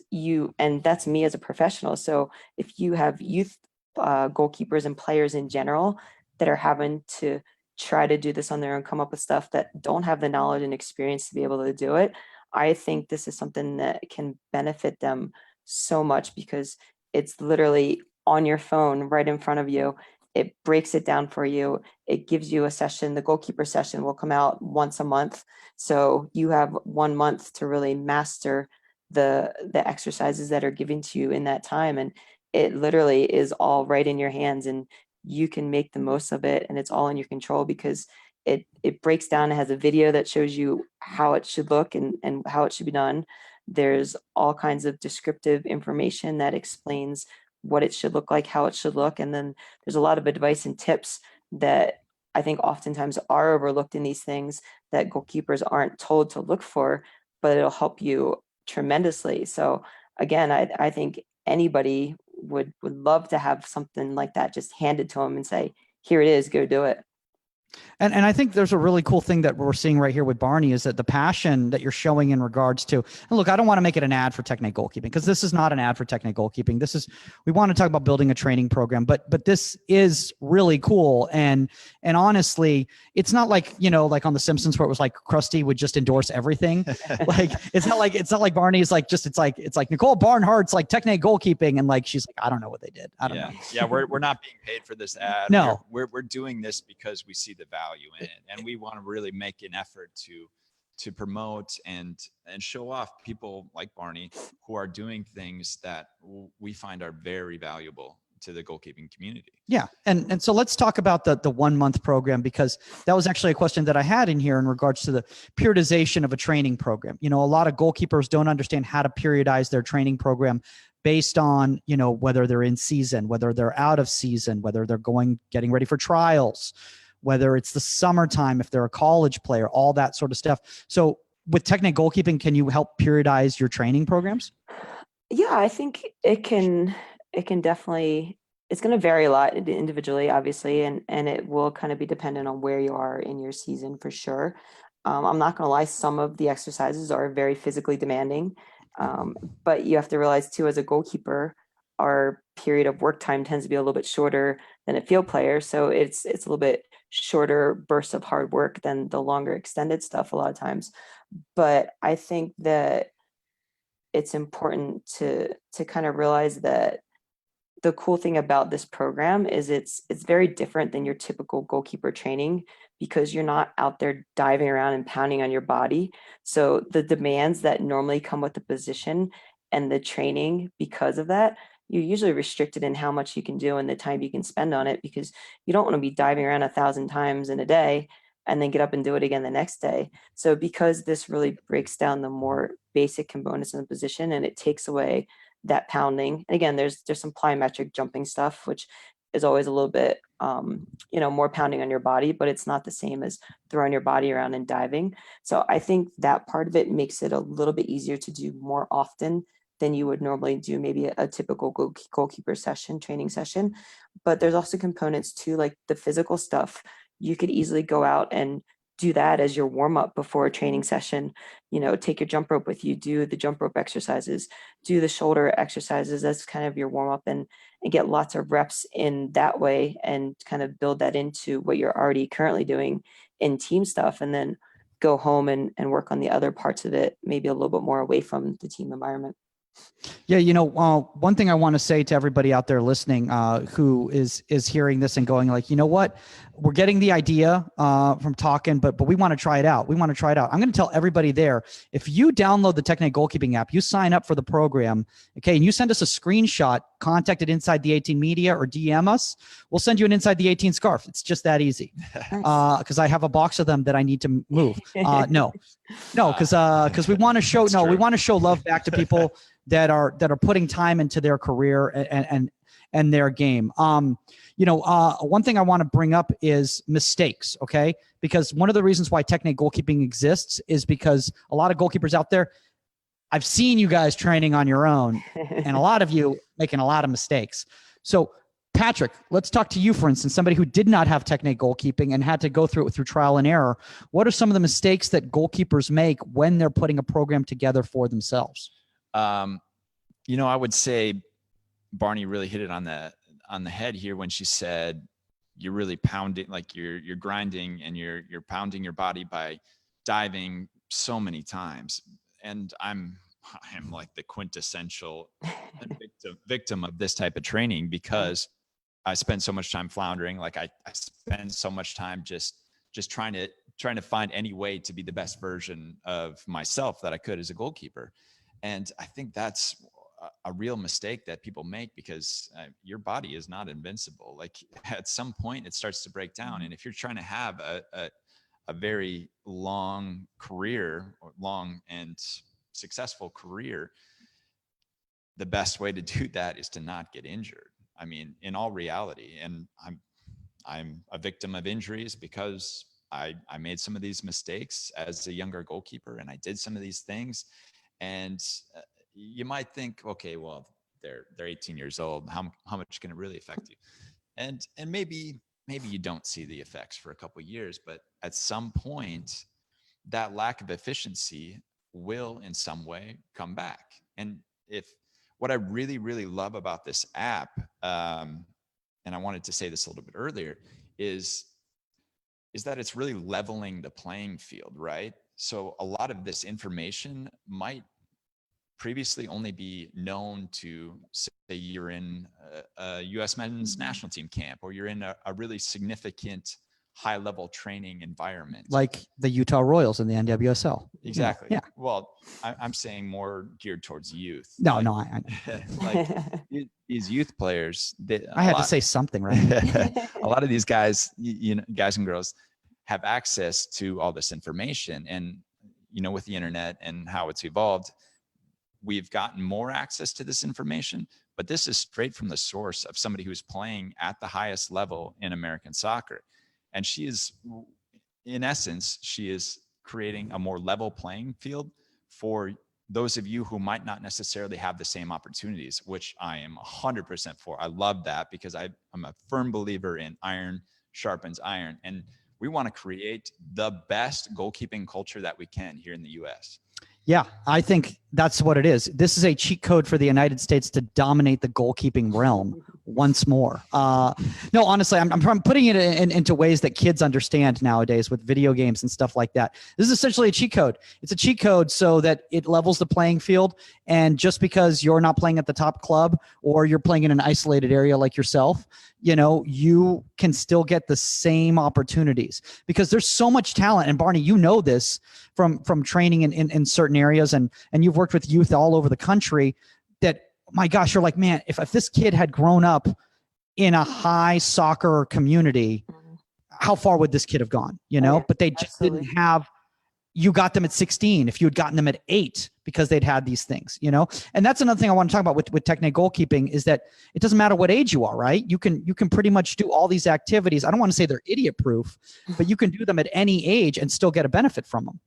S5: that's me as a professional. So if you have youth goalkeepers and players in general that are having to try to do this on their own, come up with stuff that don't have the knowledge and experience to be able to do it, I think this is something that can benefit them so much because it's literally on your phone right in front of you. It breaks it down for you. It gives you a session. The goalkeeper session will come out once a month. So you have 1 month to really master the exercises that are given to you in that time. And it literally is all right in your hands and you can make the most of it. And it's all in your control because it breaks down. It has a video that shows you how it should look and how it should be done. There's all kinds of descriptive information that explains what it should look like, how it should look. And then there's a lot of advice and tips that I think oftentimes are overlooked in these things that goalkeepers aren't told to look for, but it'll help you tremendously. So again, I think anybody would love to have something like that just handed to them and say, here it is, go do it.
S3: And I think there's a really cool thing that we're seeing right here with Barney is that the passion that you're showing in regards to, and look, I don't want to make it an ad for Techne Goalkeeping because this is not an ad for Techne Goalkeeping. We want to talk about building a training program, but this is really cool. And honestly, it's not like, like on The Simpsons where it was like Krusty would just endorse everything. Like, it's not like Barney is like, it's like Nicole Barnhart's like Techne Goalkeeping. And like, she's like, I don't know what they did. I don't know.
S2: Yeah. We're not being paid for this ad.
S3: No.
S2: We're doing this because we see the value in it, and we want to really make an effort to promote and show off people like Barney who are doing things that we find are very valuable to the goalkeeping community.
S3: Yeah. And so let's talk about the 1 month program, because that was actually a question that I had in here in regards to the periodization of a training program. A lot of goalkeepers don't understand how to periodize their training program based on, whether they're in season, whether they're out of season, whether they're getting ready for trials, whether it's the summertime, if they're a college player, all that sort of stuff. So with Techne Goalkeeping, can you help periodize your training programs?
S5: Yeah, I think it can definitely, it's going to vary a lot individually, obviously, and it will kind of be dependent on where you are in your season for sure. I'm not going to lie, some of the exercises are very physically demanding, but you have to realize too, as a goalkeeper, our period of work time tends to be a little bit shorter than a field player. So it's a little bit shorter bursts of hard work than the longer extended stuff a lot of times. But I think that it's important to kind of realize that the cool thing about this program is it's very different than your typical goalkeeper training because you're not out there diving around and pounding on your body. So the demands that normally come with the position and the training because of that, you're usually restricted in how much you can do and the time you can spend on it, because you don't want to be diving around 1,000 times in a day and then get up and do it again the next day. So because this really breaks down the more basic components in the position and it takes away that pounding. And again, there's some plyometric jumping stuff, which is always a little bit, more pounding on your body, but it's not the same as throwing your body around and diving. So I think that part of it makes it a little bit easier to do more often than you would normally do maybe a typical goalkeeper session, training session. But there's also components too, like the physical stuff. You could easily go out and do that as your warm up before a training session. Take your jump rope with you, do the jump rope exercises, do the shoulder exercises as kind of your warm up and get lots of reps in that way and kind of build that into what you're already currently doing in team stuff. And then go home and work on the other parts of it, maybe a little bit more away from the team environment.
S3: Yeah, one thing I want to say to everybody out there listening who is hearing this and going like, what? we're getting the idea from talking, but we want to try it out. I'm going to tell everybody there, if you download the Techne goalkeeping app, you sign up for the program, okay, and you send us a screenshot, contact at Inside the 18 Media or DM us, we'll send you an Inside the 18 scarf. It's just that easy.
S5: Nice.
S3: Because I have a box of them that I need to move. No, because we want to show we want to show love back to people that are putting time into their career and their game. One thing I want to bring up is mistakes, okay? Because one of the reasons why Techne goalkeeping exists is because a lot of goalkeepers out there, I've seen you guys training on your own, and a lot of you making a lot of mistakes. So Patrick, let's talk to you, for instance, somebody who did not have Techne goalkeeping and had to go through it through trial and error. What are some of the mistakes that goalkeepers make when they're putting a program together for themselves?
S2: I would say Barney really hit it on the head here when she said you're really pounding, like you're grinding and you're pounding your body by diving so many times. And I'm like the quintessential victim of this type of training, because I spend so much time floundering. Like I spend so much time just trying to find any way to be the best version of myself that I could as a goalkeeper. And I think that's a real mistake that people make, because your body is not invincible. Like at some point it starts to break down. And if you're trying to have a very long career, or long and successful career, the best way to do that is to not get injured. I mean, in all reality, and I'm a victim of injuries because I made some of these mistakes as a younger goalkeeper, and I did some of these things. And you might think, okay, well, they're 18 years old. How much can it really affect you? And maybe you don't see the effects for a couple of years, but at some point, that lack of efficiency will in some way come back. And what I really, really love about this app, and I wanted to say this a little bit earlier, is that it's really leveling the playing field, right? So a lot of this information might previously only be known to, say you're in a U.S. men's national team camp, or you're in a really significant high-level training environment.
S3: Like the Utah Royals in the NWSL.
S2: Exactly.
S3: Yeah.
S2: Well, I'm saying more geared towards youth.
S3: No,
S2: like,
S3: no, I
S2: like these youth players.
S3: I had to say something, right?
S2: A lot of these guys, guys and girls, have access to all this information, and with the internet and how it's evolved, we've gotten more access to this information. But this is straight from the source of somebody who's playing at the highest level in American soccer, and she is, in essence, creating a more level playing field for those of you who might not necessarily have the same opportunities, which I am 100% for. I love that, because I'm a firm believer in iron sharpens iron. And we want to create the best goalkeeping culture that we can here in the US.
S3: Yeah, I think that's what it is. This is a cheat code for the United States to dominate the goalkeeping realm once more. No, honestly, I'm putting it into ways that kids understand nowadays with video games and stuff like that. This is essentially a cheat code. It's a cheat code so that it levels the playing field. And just because you're not playing at the top club, or you're playing in an isolated area like yourself, you can still get the same opportunities, because there's so much talent. And Barney, this from training in certain areas, and you've worked with youth all over the country, that, my gosh, you're like, man, if this kid had grown up in a high soccer community, how far would this kid have gone? But they just didn't have. You got them at 16. If you had gotten them at 8, because they'd had these things, and that's another thing I want to talk about with Techne goalkeeping, is that it doesn't matter what age you are, right? You can pretty much do all these activities. I don't want to say they're idiot proof, but you can do them at any age and still get a benefit from them.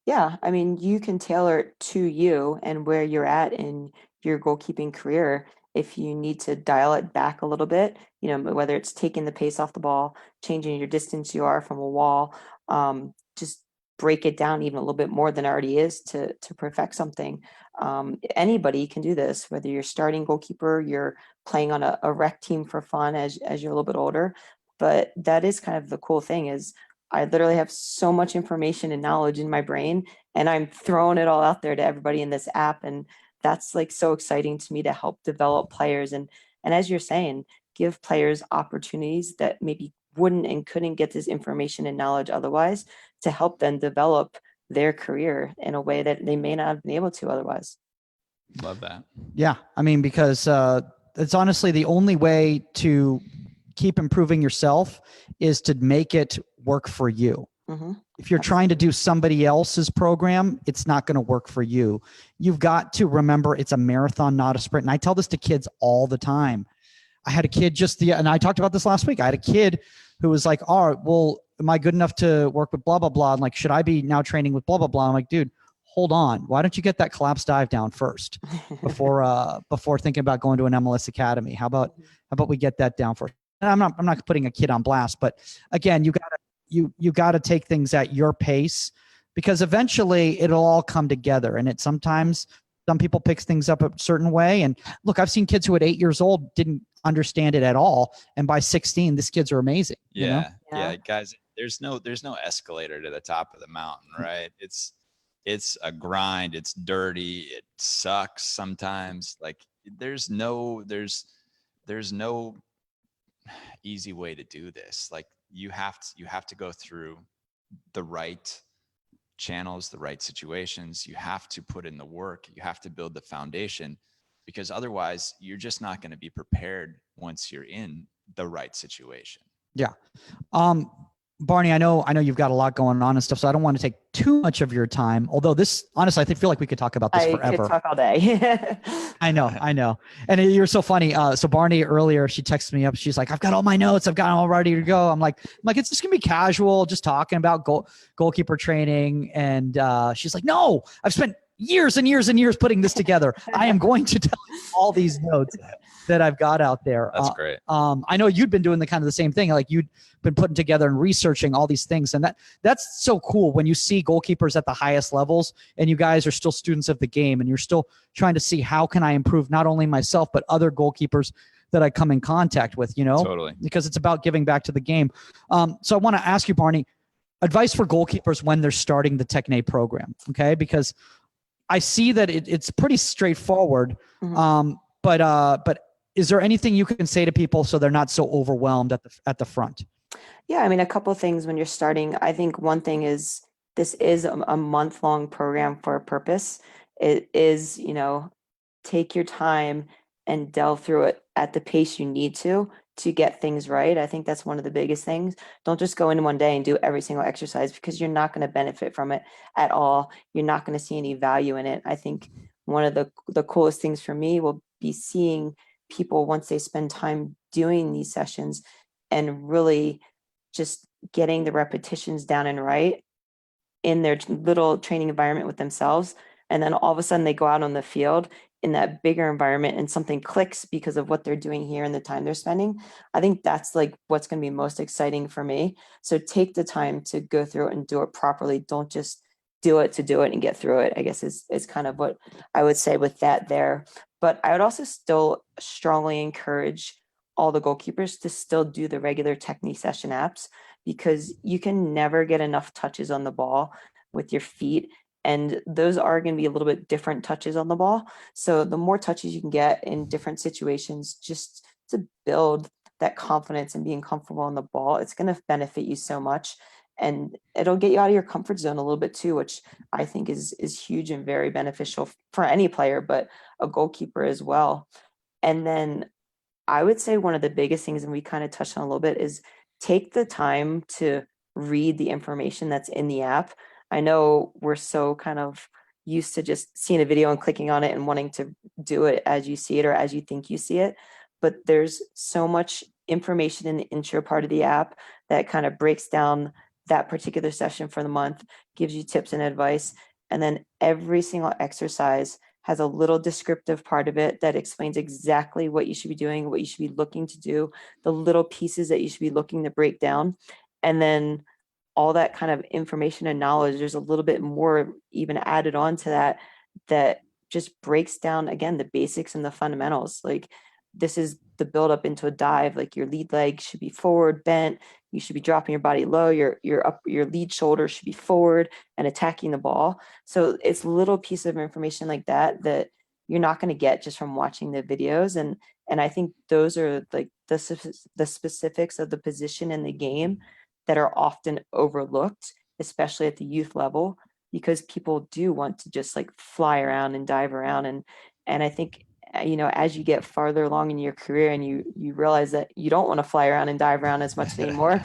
S5: Yeah, I mean, you can tailor it to you and where you're at in your goalkeeping career. If you need to dial it back a little bit, whether it's taking the pace off the ball, changing your distance you are from a wall, just break it down even a little bit more than it already is to perfect something. Anybody can do this, whether you're starting goalkeeper, you're playing on a rec team for fun as you're a little bit older. But that is kind of the cool thing, is I literally have so much information and knowledge in my brain, and I'm throwing it all out there to everybody in this app. And that's like so exciting to me, to help develop players. And as you're saying, give players opportunities that maybe wouldn't and couldn't get this information and knowledge otherwise to help them develop their career in a way that they may not have been able to otherwise.
S2: Love that.
S3: Yeah. I mean, because it's honestly the only way to keep improving yourself is to make it work for you.
S5: Mm-hmm.
S3: If you're trying to do somebody else's program, it's not going to work for you. You've got to remember it's a marathon, not a sprint. And I tell this to kids all the time. I had a kid and I talked about this last week. I had a kid who was like, "Oh, well, am I good enough to work with blah, blah, blah? And like, should I be now training with blah, blah, blah?" I'm like, dude, hold on. Why don't you get that collapse dive down first before thinking about going to an MLS academy? How about we get that down first? And I'm not putting a kid on blast, but again, you got to take things at your pace, because eventually it'll all come together. And sometimes some people pick things up a certain way. And look, I've seen kids who at 8 years old didn't understand it at all, and by 16, these kids are amazing.
S2: Yeah,
S3: you know?
S2: yeah, guys. There's no escalator to the top of the mountain, right? It's a grind. It's dirty. It sucks sometimes. Like there's no easy way to do this. Like you have to go through the right channels, the right situations. You have to put in the work. You have to build the foundation, because otherwise you're just not going to be prepared once you're in the right situation.
S3: Yeah. Barney, I know you've got a lot going on and stuff, so I don't want to take too much of your time. Although this, honestly, I feel like we could talk about this forever.
S5: I could talk all day.
S3: I know. And you're so funny. So Barney earlier, she texted me up. She's like, "I've got all my notes. I've got them all ready to go." I'm like, it's just gonna be casual, just talking about goalkeeper training. And she's like, "No, I've spent years and years and years putting this together. I am going to tell you all these notes that I've got out there."
S2: That's great.
S3: I know you'd been doing the same thing. Like you'd been putting together and researching all these things. And that's so cool when you see goalkeepers at the highest levels and you guys are still students of the game and you're still trying to see how can I improve not only myself, but other goalkeepers that I come in contact with,
S2: Totally.
S3: Because it's about giving back to the game. So I want to ask you, Barney, advice for goalkeepers when they're starting the Techne program. Okay. Because I see that it's pretty straightforward.
S5: Mhm.
S3: But is there anything you can say to people so they're not so overwhelmed at the front?
S5: Yeah, I mean, a couple of things when you're starting. I think one thing is this is a month-long program for a purpose. It is, take your time and delve through it at the pace you need to get things right. I think that's one of the biggest things. Don't just go in one day and do every single exercise, because you're not going to benefit from it at all. You're not going to see any value in it. I think one of the coolest things for me will be seeing people once they spend time doing these sessions and really just getting the repetitions down and right in their little training environment with themselves. And then all of a sudden they go out on the field in that bigger environment and something clicks because of what they're doing here and the time they're spending. I think that's like what's going to be most exciting for me. So take the time to go through it and do it properly. Don't just do it to do it and get through it, I guess is kind of what I would say with that there. But I would also still strongly encourage all the goalkeepers to still do the regular Techne session apps, because you can never get enough touches on the ball with your feet. And those are going to be a little bit different touches on the ball. So the more touches you can get in different situations, just to build that confidence and being comfortable on the ball, it's going to benefit you so much. And it'll get you out of your comfort zone a little bit too, which I think is huge and very beneficial for any player, but a goalkeeper as well. And then I would say one of the biggest things, and we kind of touched on a little bit, is take the time to read the information that's in the app. I know we're so kind of used to just seeing a video and clicking on it and wanting to do it as you see it or as you think you see it. But there's so much information in the intro part of the app that kind of breaks down that particular session for the month, gives you tips and advice. And then every single exercise has a little descriptive part of it that explains exactly what you should be doing, what you should be looking to do, the little pieces that you should be looking to break down. And then all that kind of information and knowledge, there's a little bit more even added on to that just breaks down, again, the basics and the fundamentals. Like this is the build up into a dive. Like your lead leg should be forward bent. You should be dropping your body low. Your lead shoulder should be forward and attacking the ball. So it's little piece of information like that you're not going to get just from watching the videos. And I think those are like the specifics of the position in the game that are often overlooked, especially at the youth level, because people do want to just like fly around and dive around. And I think, as you get farther along in your career and you realize that you don't want to fly around and dive around as much anymore,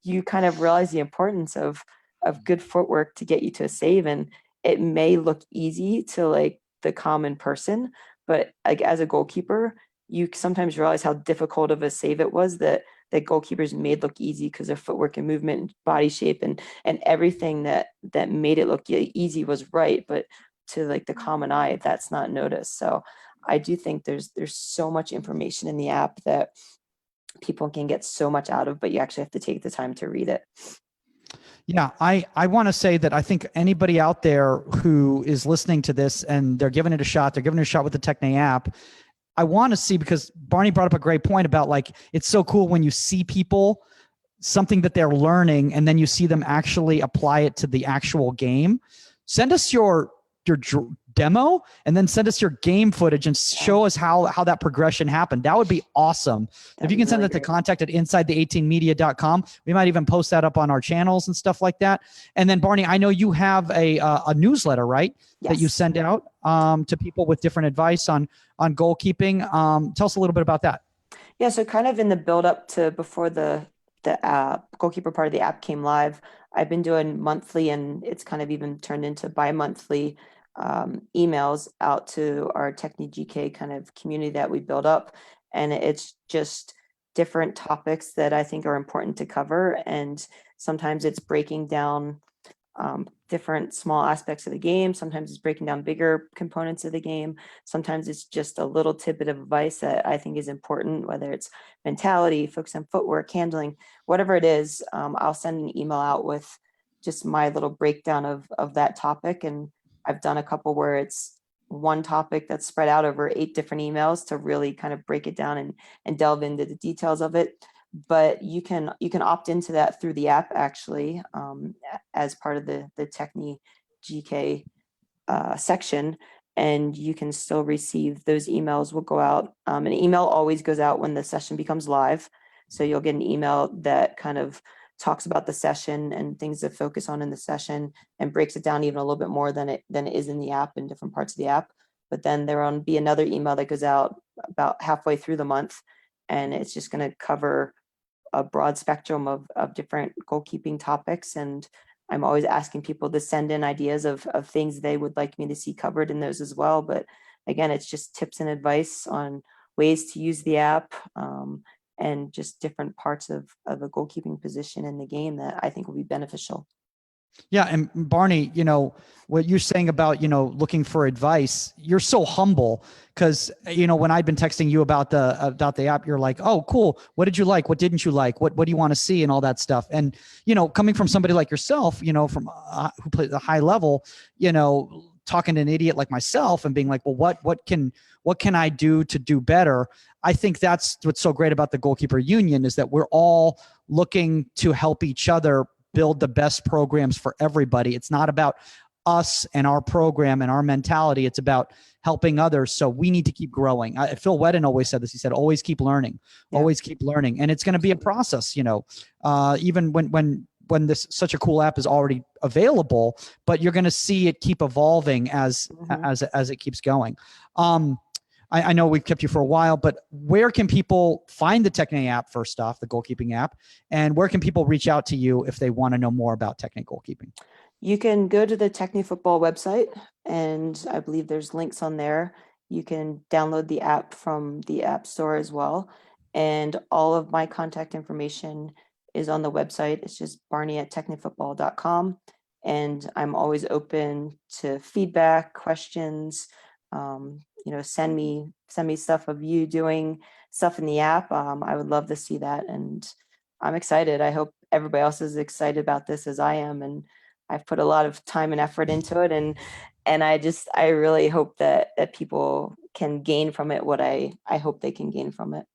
S5: you kind of realize the importance of good footwork to get you to a save. And it may look easy to like the common person, but like as a goalkeeper, you sometimes realize how difficult of a save it was that goalkeepers made look easy because their footwork and movement and body shape and everything that made it look easy was right. But to like the common eye, that's not noticed. So I do think there's so much information in the app that people can get so much out of, but you actually have to take the time to read it.
S3: Yeah, I want to say that I think anybody out there who is listening to this and they're giving it a shot, they're giving it a shot with the Techne app. I want to see, because Barney brought up a great point about like, it's so cool when you see people, something that they're learning, and then you see them actually apply it to the actual game. Send us your demo and then send us your game footage and show us how that progression happened. That would be awesome. If you can send that to contact@insidethe18media.com, we might even post that up on our channels and stuff like that. And then Barney, I know you have a newsletter, right?
S5: Yes.
S3: That you send out to people with different advice on goalkeeping. Tell us a little bit about that.
S5: Yeah, so kind of in the build up to before the goalkeeper part of the app came live, I've been doing monthly, and it's kind of even turned into bi-monthly emails out to our Techne GK kind of community that we build up. And it's just different topics that I think are important to cover. And sometimes it's breaking down different small aspects of the game. Sometimes it's breaking down bigger components of the game. Sometimes it's just a little tidbit of advice that I think is important, whether it's mentality, focus on footwork, handling, whatever it is. I'll send an email out with just my little breakdown of that topic. And I've done a couple where it's one topic that's spread out over 8 different emails to really kind of break it down and delve into the details of it. But you can opt into that through the app, actually, as part of the Techne GK section, and you can still receive those emails. Will go out. An email always goes out when the session becomes live, so you'll get an email that kind of talks about the session and things to focus on in the session and breaks it down even a little bit more than it is in the app in different parts of the app. But then there will be another email that goes out about halfway through the month, and it's just going to cover a broad spectrum of different goalkeeping topics. And I'm always asking people to send in ideas of things they would like me to see covered in those as well. But again, it's just tips and advice on ways to use the app, and just different parts of a goalkeeping position in the game that I think will be beneficial.
S3: Yeah. And Barney, what you're saying about, looking for advice, you're so humble, because, when I've been texting you about the app, you're like, oh, cool. What did you like? What didn't you like? What do you want to see and all that stuff? And, coming from somebody like yourself, from who plays a high level, talking to an idiot like myself and being like, well, what can I do to do better? I think that's what's so great about the Goalkeeper Union, is that we're all looking to help each other build the best programs for everybody. It's not about us and our program and our mentality. It's about helping others. So we need to keep growing. Phil Whedon always said this. He said, always keep learning, always keep learning. And it's going to be a process, even when this such a cool app is already available, but you're going to see it keep evolving as it keeps going. I know we've kept you for a while, but where can people find the Techne app, first off, the goalkeeping app, and where can people reach out to you if they want to know more about Techne goalkeeping?
S5: You can go to the Techne Futbol website, and I believe there's links on there. You can download the app from the App Store as well. And all of my contact information is on the website. It's just barney@technefutbol.com. And I'm always open to feedback, questions. Send me stuff of you doing stuff in the app. I would love to see that, and I'm excited. I hope everybody else is excited about this as I am, and I've put a lot of time and effort into it, and I really hope that people can gain from it what I hope they can gain from it.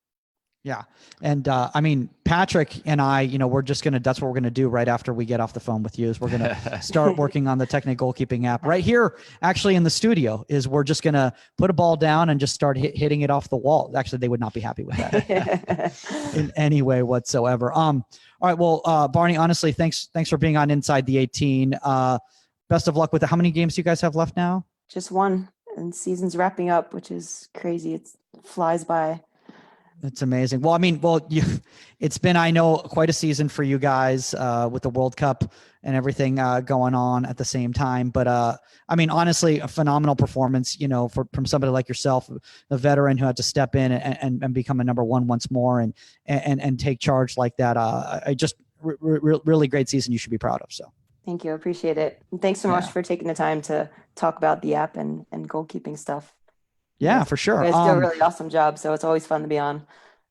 S3: Yeah. And I mean, Patrick and I, we're just that's what we're going to do right after we get off the phone with you is we're going to start working on the Techne goalkeeping app right here, actually in the studio is we're just going to put a ball down and just start hitting it off the wall. Actually, they would not be happy with that in any way whatsoever. All right. Well, Barney, honestly, thanks for being on Inside the 18. Best of luck with it. How many games do you guys have left now?
S5: Just one, and season's wrapping up, which is crazy. It flies by.
S3: It's amazing. Well, I mean, it's been, I know, quite a season for you guys with the World Cup and everything going on at the same time. But I mean, honestly, a phenomenal performance, from somebody like yourself, a veteran who had to step in and become a number one once more and take charge like that. I just really great season. You should be proud of. So.
S5: Thank you. I appreciate it. And thanks so much for taking the time to talk about the app and goalkeeping stuff.
S3: Yeah, for sure.
S5: You guys do a really awesome job, so it's always fun to be on.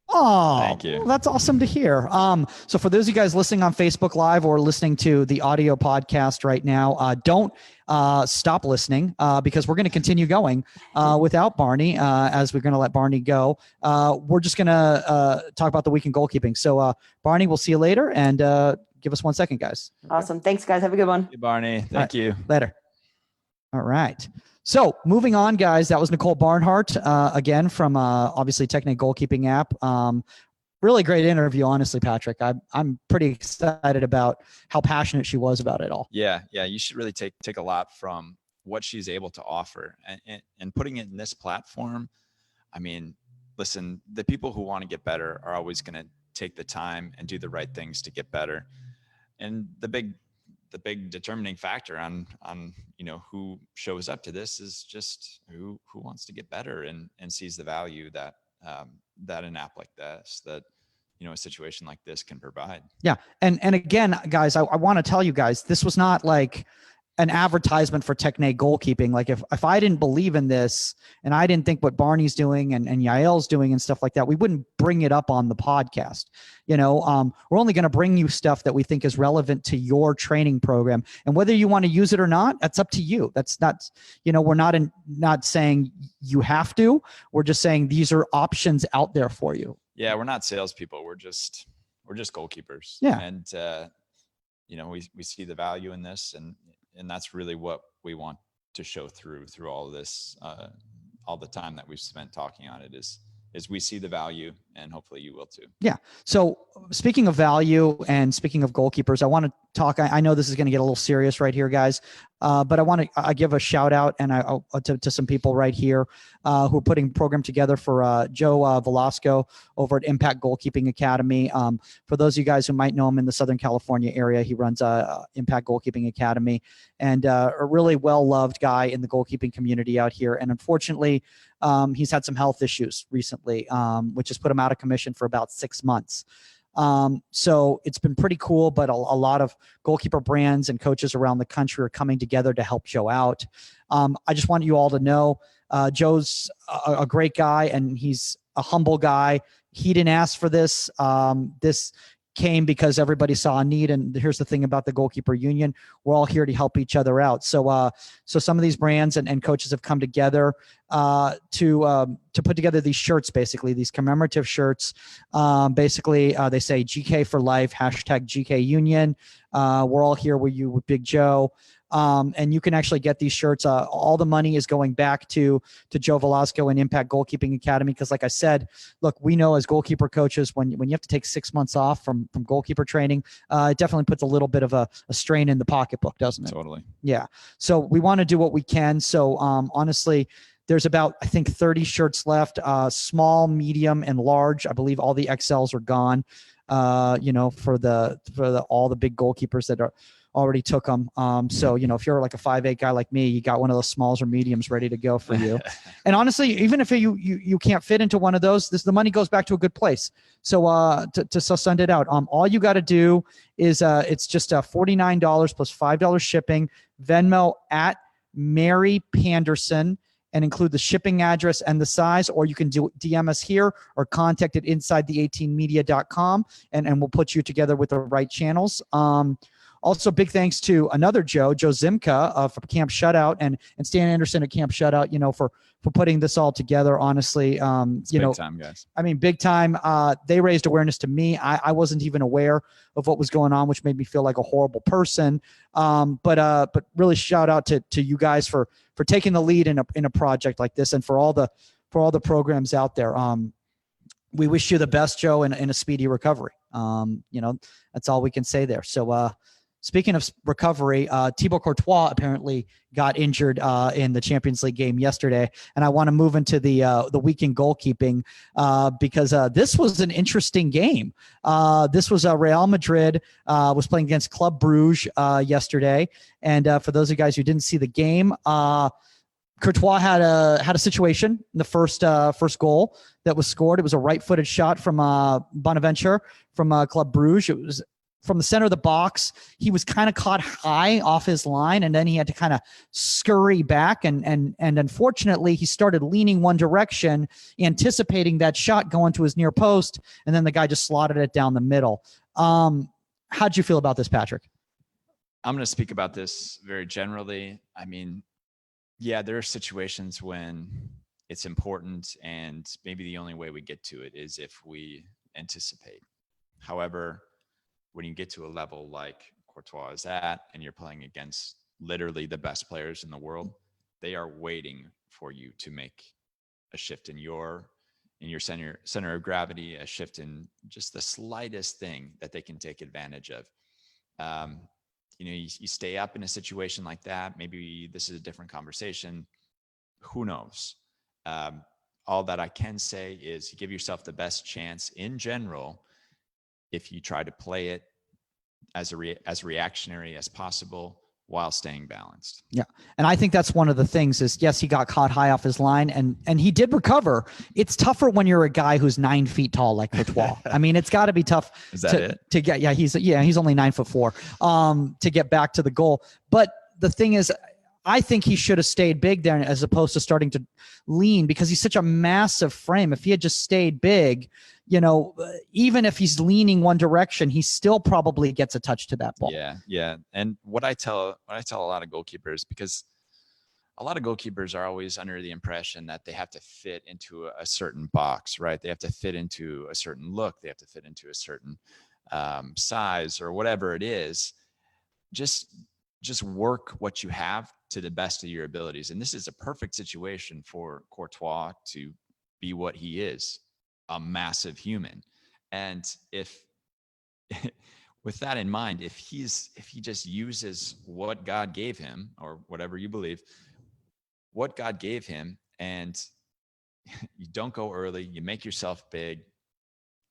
S3: Oh,
S2: thank you.
S3: Well, that's awesome to hear. So for those of you guys listening on Facebook Live or listening to the audio podcast right now, don't stop listening because we're going to continue going without Barney as we're going to let Barney go. We're just going to talk about the week in goalkeeping. So Barney, we'll see you later, and give us 1 second, guys.
S5: Awesome. Thanks, guys. Have a good one.
S2: Hey, Barney. Thank you.
S3: Later. All right. So moving on, guys, that was Nicole Barnhart again from obviously Techne goalkeeping app. Really great interview, honestly, Patrick. I'm pretty excited about how passionate she was about it all.
S2: Yeah. You should really take a lot from what she's able to offer and putting it in this platform. I mean, listen, the people who want to get better are always going to take the time and do the right things to get better. And the big determining factor on who shows up to this is just who wants to get better and sees the value that an app like this, that a situation like this can provide.
S3: Yeah. And again, guys, I want to tell you guys, this was not like an advertisement for Techne goalkeeping. Like if I didn't believe in this and I didn't think what Barney's doing and Yael's doing and stuff like that, we wouldn't bring it up on the podcast. We're only going to bring you stuff that we think is relevant to your training program, and whether you want to use it or not, that's up to you. That's not, we're not saying you have to, we're just saying these are options out there for you.
S2: Yeah. We're not salespeople. We're just goalkeepers.
S3: Yeah.
S2: And, we see the value in this, and that's really what we want to show through all of this, all the time that we've spent talking on it is we see the value, and hopefully you will too. Yeah.
S3: So speaking of value and speaking of goalkeepers, I want to talk. I know this is going to get a little serious right here, guys, but I want to give a shout out and to some people right here who are putting a program together for Joe Velasco over at Impact Goalkeeping Academy. For those of you guys who might know him in the Southern California area, he runs Impact Goalkeeping Academy, and a really well-loved guy in the goalkeeping community out here. And unfortunately, he's had some health issues recently, which has put him out of commission for about 6 months. So it's been pretty cool, but a lot of goalkeeper brands and coaches around the country are coming together to help Joe out. I just want you all to know, Joe's a great guy, and he's a humble guy. He didn't ask for this. This came because everybody saw a need. And here's the thing about the goalkeeper union. We're all here to help each other out. So some of these brands and coaches have come together to put together these shirts, basically these commemorative shirts. They say GK for life, hashtag GKunion. We're all here with you with Big Joe. And you can actually get these shirts. All the money is going back to Joe Velasco and Impact Goalkeeping Academy. Because like I said, look, we know as goalkeeper coaches, when you have to take 6 months off from goalkeeper training, it definitely puts a little bit of a strain in the pocketbook, doesn't it?
S2: Totally.
S3: Yeah. So we want to do what we can. So honestly, there's about, I think, 30 shirts left, small, medium, and large. I believe all the XLs are gone, for all the big goalkeepers that are already took them. So, if you're like a 5'8" guy like me, you got one of those smalls or mediums ready to go for you. And honestly, even if you can't fit into one of those, the money goes back to a good place. So to send it out, all you got to do is it's just $49 plus $5 shipping. Venmo at Mary Panderson, and include the shipping address and the size, or you can DM us here or contact at insidethe18media.com, and we'll put you together with the right channels. Also, big thanks to another Joe Zimka from Camp Shutout and Stan Anderson at Camp Shutout, for putting this all together. Honestly,
S2: Big time, guys.
S3: I mean, big time. They raised awareness to me. I wasn't even aware of what was going on, which made me feel like a horrible person. But really shout out to you guys for taking the lead in a project like this, and for all the programs out there. We wish you the best, Joe, in a speedy recovery. That's all we can say there. So speaking of recovery, Thibaut Courtois apparently got injured in the Champions League game yesterday. And I want to move into the weekend goalkeeping because this was an interesting game. This was Real Madrid was playing against Club Bruges yesterday. And for those of you guys who didn't see the game, Courtois had a situation in the first goal that was scored. It was a right-footed shot from Bonaventure from Club Bruges. It was from the center of the box. He was kind of caught high off his line, and then he had to kind of scurry back. And unfortunately, he started leaning one direction, anticipating that shot going to his near post, and then the guy just slotted it down the middle. How'd you feel about this, Patrick?
S2: I'm going to speak about this very generally. I mean, yeah, there are situations when it's important, and maybe the only way we get to it is if we anticipate. However, when you get to a level like Courtois is at, and you're playing against literally the best players in the world, they are waiting for you to make a shift in your center of gravity, a shift in just the slightest thing that they can take advantage of. You stay up in a situation like that. Maybe this is a different conversation. Who knows? All that I can say is you give yourself the best chance in general if you try to play it as reactionary as possible while staying balanced.
S3: Yeah. And I think that's one of the things is, yes, he got caught high off his line and he did recover. It's tougher when you're a guy who's 9 feet tall like Courtois. I mean, it's got to be tough to get, he's only 9'4", to get back to the goal. But the thing is, I think he should have stayed big there as opposed to starting to lean, because he's such a massive frame. If he had just stayed big, even if he's leaning one direction, he still probably gets a touch to that ball.
S2: Yeah. And what I tell a lot of goalkeepers, because a lot of goalkeepers are always under the impression that they have to fit into a certain box, right? They have to fit into a certain look. They have to fit into a certain size or whatever it is. Just work what you have to the best of your abilities. And this is a perfect situation for Courtois to be what he is, a massive human. And if with that in mind, if he just uses what God gave him, or whatever you believe, what God gave him, and you don't go early, you make yourself big,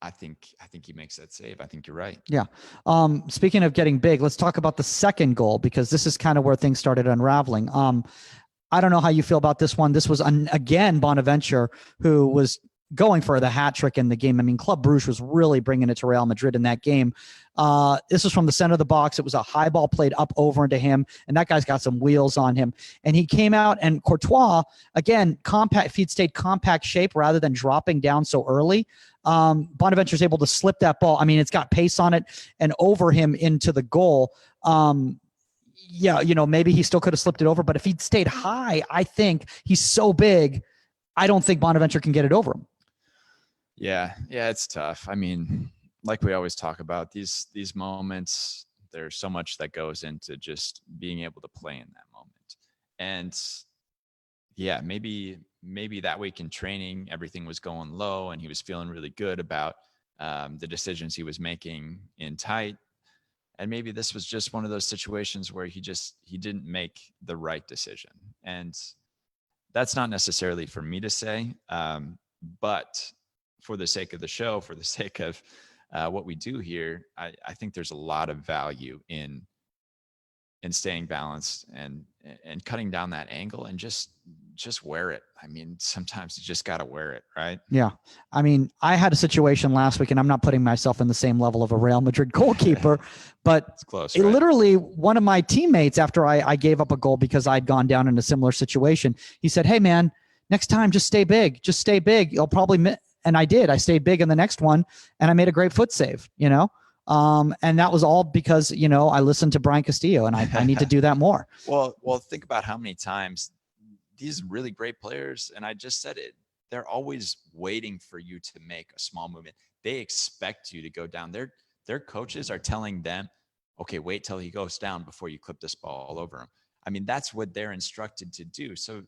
S2: I think he makes that save. I think you're right.
S3: Yeah. Speaking of getting big, let's talk about the second goal, because this is kind of where things started unraveling. I don't know how you feel about this one. This was again Bonaventure, who was going for the hat trick in the game. I mean, Club Bruges was really bringing it to Real Madrid in that game. This was from the center of the box. It was a high ball played up over into him, and that guy's got some wheels on him. And he came out, and Courtois, again, compact. If he'd stayed compact shape rather than dropping down so early, Bonaventure's able to slip that ball. I mean, it's got pace on it and over him into the goal. Maybe he still could have slipped it over, but if he'd stayed high, I think he's so big, I don't think Bonaventure can get it over him.
S2: Yeah, it's tough. I mean, like we always talk about, these moments, there's so much that goes into just being able to play in that moment. And yeah, maybe that week in training, everything was going low and he was feeling really good about the decisions he was making in tight. And maybe this was just one of those situations where he didn't make the right decision. And that's not necessarily for me to say, but for the sake of the show, for the sake of what we do here, I think there's a lot of value in staying balanced and cutting down that angle and just wear it. I mean, sometimes you just got to wear it, right?
S3: Yeah. I mean, I had a situation last week, and I'm not putting myself in the same level of a Real Madrid goalkeeper, but
S2: it's close, right?
S3: Literally one of my teammates, after I gave up a goal because I'd gone down in a similar situation, he said, "Hey man, next time, just stay big. Just stay big. You'll probably miss." And I did. I stayed big in the next one, and I made a great foot save, And that was all because, you know, I listened to Brian Castillo, and I need to do that more.
S2: Well, think about how many times these really great players, and I just said it, they're always waiting for you to make a small movement. They expect you to go down. Their coaches are telling them, okay, wait till he goes down before you clip this ball all over him. I mean, that's what they're instructed to do. So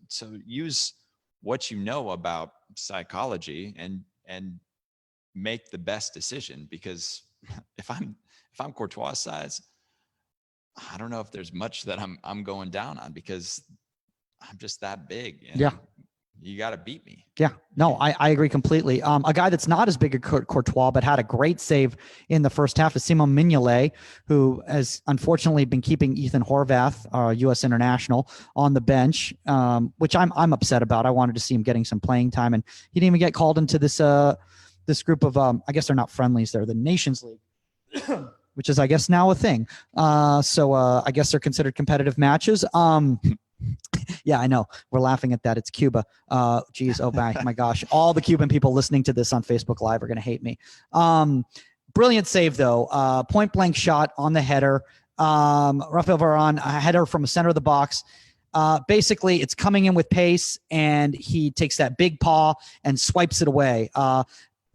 S2: use what you know about psychology and make the best decision, because if I'm Courtois size, I don't know if there's much that I'm going down on, because I'm just that big. And
S3: Yeah.
S2: You got to beat me.
S3: Yeah, no, I agree completely. A guy that's not as big as Courtois, but had a great save in the first half is Simon Mignolet, who has unfortunately been keeping Ethan Horvath, U.S. international, on the bench, which I'm upset about. I wanted to see him getting some playing time, and he didn't even get called into this this group of, I guess they're not friendlies, they're the Nations League, which is, I guess, now a thing. So I guess they're considered competitive matches. Yeah, I know. We're laughing at that. It's Cuba. Geez, oh my gosh. All the Cuban people listening to this on Facebook Live are going to hate me. Brilliant save, though. Point blank shot on the header. Rafael Varane, a header from the center of the box. Basically, it's coming in with pace, and he takes that big paw and swipes it away.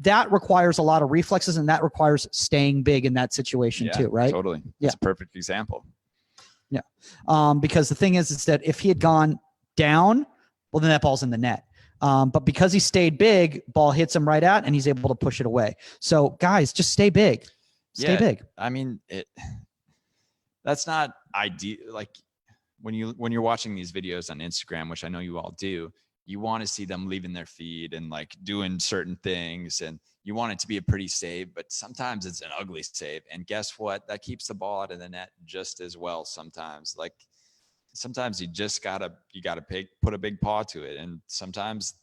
S3: That requires a lot of reflexes, and that requires staying big in that situation too, right?
S2: Totally. That's a perfect example.
S3: Yeah. Because the thing is that if he had gone down, well, then that ball's in the net. But because he stayed big, ball hits him right at, and he's able to push it away. So guys, just stay big. Stay big.
S2: I mean, that's not ideal. Like when you're watching these videos on Instagram, which I know you all do, you want to see them leaving their feet and like doing certain things, and you want it to be a pretty save, but sometimes it's an ugly save. And guess what? That keeps the ball out of the net just as well. Sometimes you just gotta put a big paw to it. And sometimes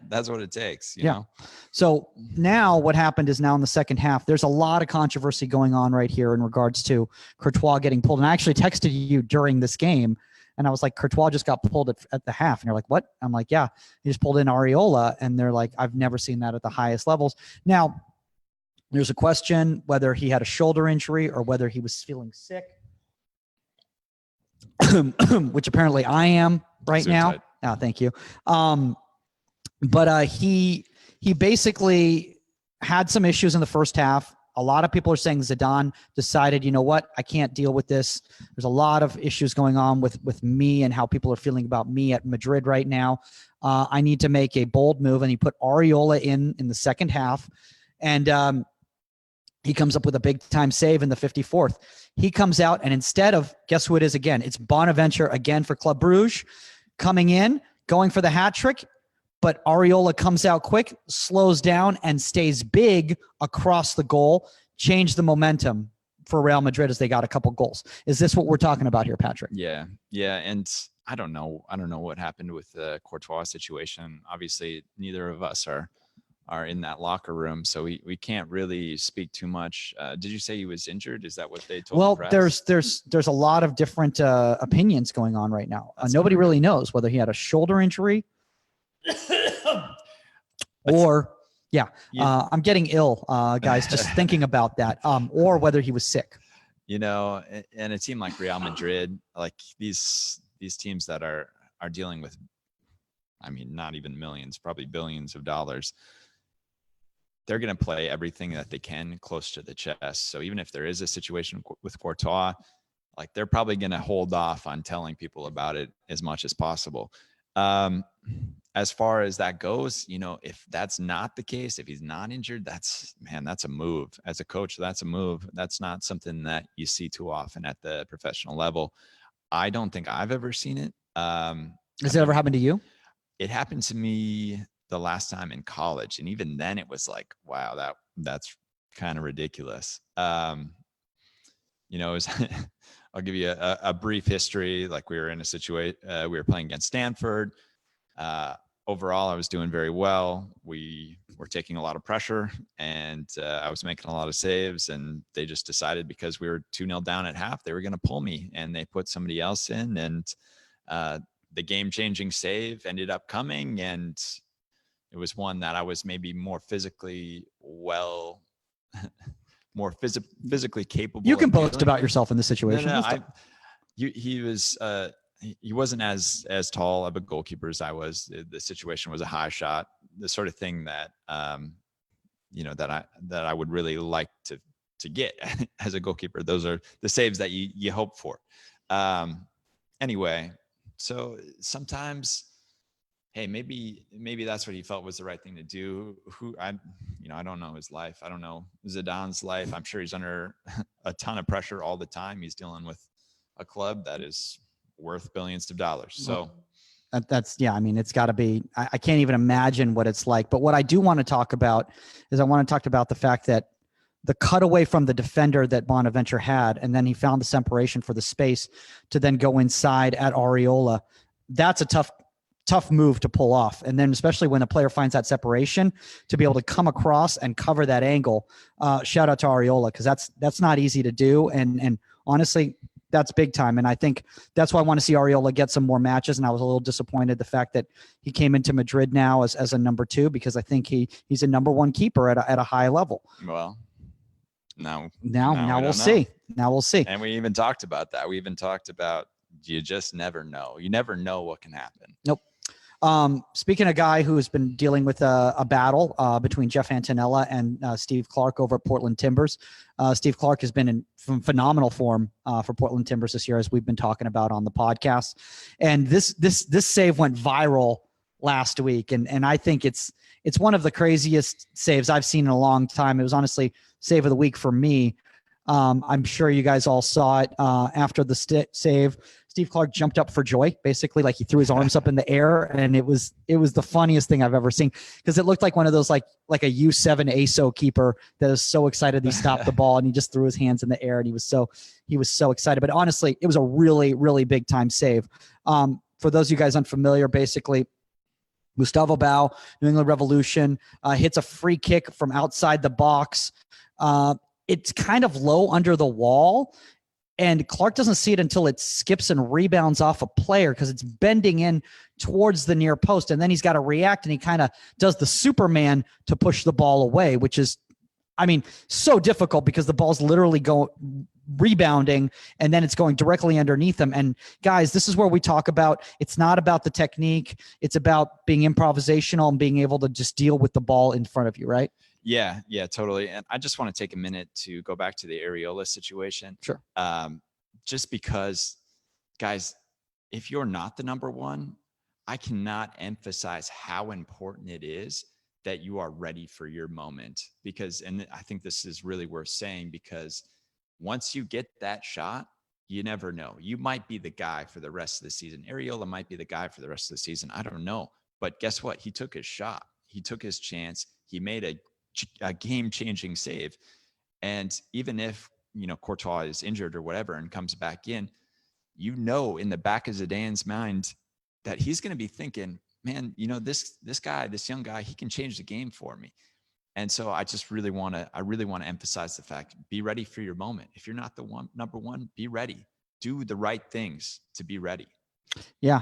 S2: that's what it takes, you know?
S3: So now what happened is, now in the second half, there's a lot of controversy going on right here in regards to Courtois getting pulled. And I actually texted you during this game, and I was like, Courtois just got pulled at the half. And you're like, what? I'm like, yeah, he just pulled in Areola. And they're like, I've never seen that at the highest levels. Now, there's a question whether he had a shoulder injury or whether he was feeling sick, which apparently I am right now. Oh, thank you. But he basically had some issues in the first half. A lot of people are saying Zidane decided, you know what, I can't deal with this. There's a lot of issues going on with me and how people are feeling about me at Madrid right now. I need to make a bold move. And he put Areola in the second half. And he comes up with a big-time save in the 54th. He comes out, and instead of, guess who it is again? It's Bonaventure again for Club Brugge, coming in, going for the hat trick. But Areola comes out quick, slows down, and stays big across the goal, changed the momentum for Real Madrid as they got a couple goals. Is this what we're talking about here, Patrick?
S2: Yeah. And I don't know what happened with the Courtois situation. Obviously, neither of us are in that locker room, so we can't really speak too much. Did you say he was injured? Is that what they told?
S3: Well,
S2: the press?
S3: there's a lot of different opinions going on right now. Nobody really knows whether he had a shoulder injury. Or I'm getting ill, guys, just thinking about that. Or whether he was sick.
S2: You know, and a team like Real Madrid, like these teams that are dealing with, I mean, not even millions, probably billions of dollars, they're going to play everything that they can close to the chest. So even if there is a situation with Courtois, like they're probably going to hold off on telling people about it as much as possible. As far as that goes, you know, if that's not the case, if he's not injured, that's a move. As a coach, that's a move. That's not something that you see too often at the professional level. I don't think I've ever seen it.
S3: Has it ever happened to you?
S2: It happened to me the last time in college. And even then it was like, wow, that's kind of ridiculous. You know, I'll give you a brief history. Like we were in a situation, we were playing against Stanford. Overall, I was doing very well. We were taking a lot of pressure, and I was making a lot of saves. And they just decided, because we were 2-0 down at half, they were going to pull me, and they put somebody else in. And the game-changing save ended up coming, and it was one that I was maybe more physically well more physically capable.
S3: You can
S2: of
S3: boast
S2: dealing
S3: about
S2: with.
S3: yourself in this situation.
S2: No,
S3: Just
S2: he wasn't as tall of a goalkeeper as I was. The situation was a high shot, the sort of thing that that I would really like to get as a goalkeeper. Those are the saves that you hope for. Anyway, so sometimes, hey, maybe that's what he felt was the right thing to do. I don't know his life. I don't know Zidane's life. I'm sure he's under a ton of pressure all the time. He's dealing with a club that is worth billions of dollars. So
S3: that's I mean, it's got to be. I can't even imagine what it's like. But what I do want to talk about is I want to talk about the fact that the cutaway from the defender that Bonaventure had, and then he found the separation for the space to then go inside at Areola. That's a tough move to pull off. And then especially when a player finds that separation, to be able to come across and cover that angle. Shout out to Areola, because that's not easy to do. And honestly, that's big time. And I think that's why I want to see Areola get some more matches. And I was a little disappointed the fact that he came into Madrid now as a number 2, because I think he's a number 1 keeper at a high level.
S2: Well, now
S3: we'll see. Now we'll see.
S2: And we even talked about that. We even talked about, you just never know. You never know what can happen.
S3: Nope. Speaking of a guy who has been dealing with a battle between Jeff Antonella and Steve Clark over at Portland Timbers. Steve Clark has been in phenomenal form for Portland Timbers this year, as we've been talking about on the podcast. And this save went viral last week, and I think it's one of the craziest saves I've seen in a long time. It was honestly save of the week for me. I'm sure you guys all saw it after the save. Steve Clark jumped up for joy, basically, like he threw his arms up in the air, and it was the funniest thing I've ever seen, because it looked like one of those like a U7 ASO keeper that is so excited he stopped the ball, and he just threw his hands in the air, and he was so excited. But honestly, it was a really, really big time save. For those of you guys unfamiliar, basically, Gustavo Bau, New England Revolution, hits a free kick from outside the box. It's kind of low under the wall, and Clark doesn't see it until it skips and rebounds off a player, because it's bending in towards the near post. And then he's got to react, and he kind of does the Superman to push the ball away, which is, I mean, so difficult, because the ball's literally rebounding, and then it's going directly underneath him. And guys, this is where we talk about, it's not about the technique. It's about being improvisational and being able to just deal with the ball in front of you, right?
S2: Yeah, totally. And I just want to take a minute to go back to the Areola situation.
S3: Sure.
S2: Just because, guys, if you're not the number 1, I cannot emphasize how important it is that you are ready for your moment. Because, and I think this is really worth saying, because once you get that shot, you never know. You might be the guy for the rest of the season. Areola might be the guy for the rest of the season. I don't know. But guess what? He took his shot. He took his chance. He made a game-changing save. And even if, Courtois is injured or whatever and comes back in, in the back of Zidane's mind that he's going to be thinking, man, this guy, this young guy, he can change the game for me. And so I just really want to emphasize the fact, be ready for your moment. If you're not the number 1, be ready. Do the right things to be ready. Yeah.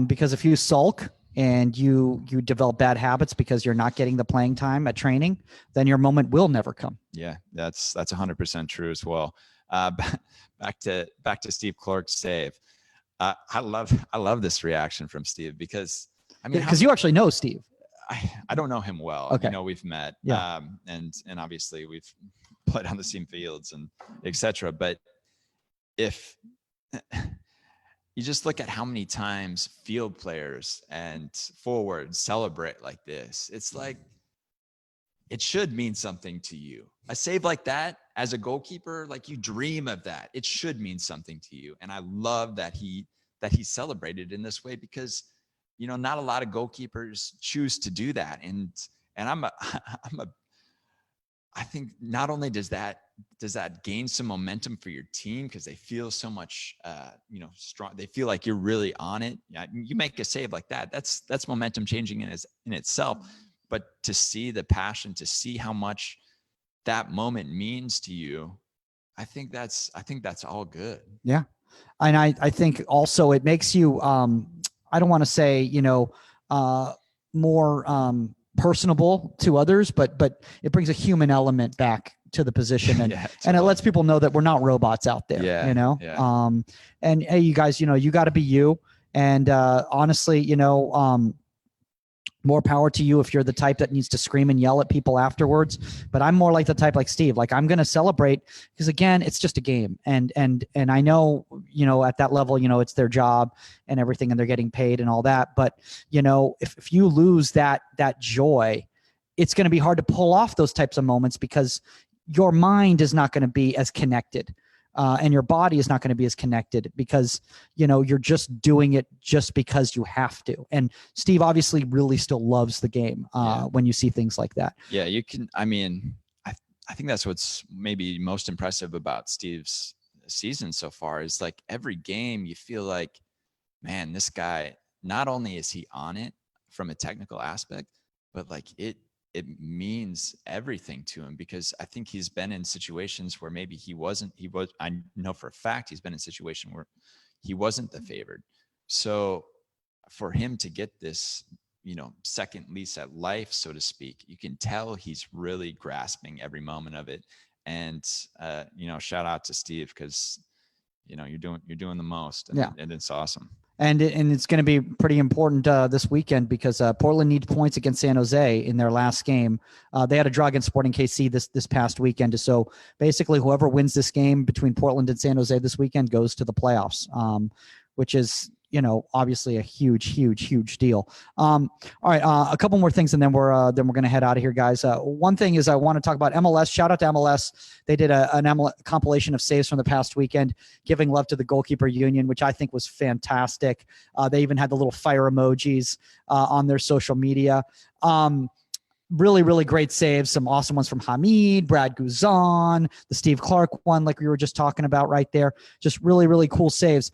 S3: Because if you sulk and you develop bad habits because you're not getting the playing time at training, then your moment will never come.
S2: Yeah, that's 100% true as well. Back to Steve Clark's save. I love this reaction from Steve, because
S3: because you actually know Steve.
S2: I don't know him well.
S3: Okay.
S2: We've met,
S3: yeah.
S2: And obviously we've played on the same fields and etc. But if you just look at how many times field players and forwards celebrate like this, it's like, it should mean something to you. A save like that as a goalkeeper, like, you dream of that. It should mean something to you. And I love that he celebrated in this way, because, not a lot of goalkeepers choose to do that. And I think not only does that gain some momentum for your team, because they feel so much, strong. They feel like you're really on it. You make a save like that. That's momentum changing in itself. But to see the passion, to see how much that moment means to you, I think that's all good.
S3: Yeah. And I think also it makes you, I don't want to say, more personable to others, but it brings a human element back to the position, and
S2: Yeah,
S3: and it
S2: totally.
S3: lets people know that we're not robots out there.
S2: Yeah,
S3: You know.
S2: yeah.
S3: And hey, you guys, you got to be you. And honestly, more power to you if you're the type that needs to scream and yell at people afterwards. But I'm more like the type like Steve. Like, I'm going to celebrate because, again, it's just a game. And I know, at that level, it's their job and everything, and they're getting paid and all that. But, if you lose that joy, it's going to be hard to pull off those types of moments because your mind is not going to be as connected. And your body is not going to be as connected because, you're just doing it just because you have to. And Steve obviously really still loves the game when you see things like that.
S2: Yeah, you can. I mean, I think that's what's maybe most impressive about Steve's season so far is like every game you feel like, man, this guy, not only is he on it from a technical aspect, but like it means everything to him because I think he's been in situations where maybe I know for a fact he's been in a situation where he wasn't the favored. So for him to get this, second lease at life, so to speak, you can tell he's really grasping every moment of it. And, shout out to Steve because, you're doing the most and it's awesome.
S3: And it's going to be pretty important this weekend because Portland needs points against San Jose in their last game. They had a draw against Sporting KC this past weekend. So basically, whoever wins this game between Portland and San Jose this weekend goes to the playoffs, which is obviously a huge deal. All right, a couple more things, and then we're going to head out of here, guys. One thing is I want to talk about MLS. Shout out to MLS. They did an MLS compilation of saves from the past weekend, giving love to the goalkeeper union, which I think was fantastic. They even had the little fire emojis on their social media. Really great saves. Some awesome ones from Hamid, Brad Guzan, the Steve Clark one, like we were just talking about right there. Just really cool saves.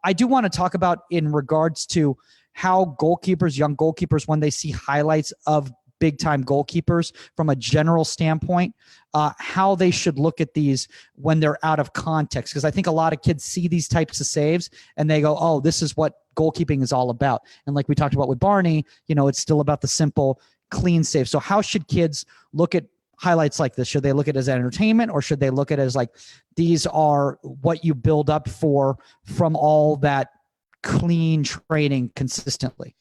S3: I do want to talk about in regards to how young goalkeepers, when they see highlights of big time goalkeepers from a general standpoint, how they should look at these when they're out of context. Because I think a lot of kids see these types of saves and they go, oh, this is what goalkeeping is all about. And like we talked about with Barney, it's still about the simple, clean save. So how should kids look at highlights like this? Should they look at it as entertainment, or should they look at it as like, these are what you build up from all that clean training consistently?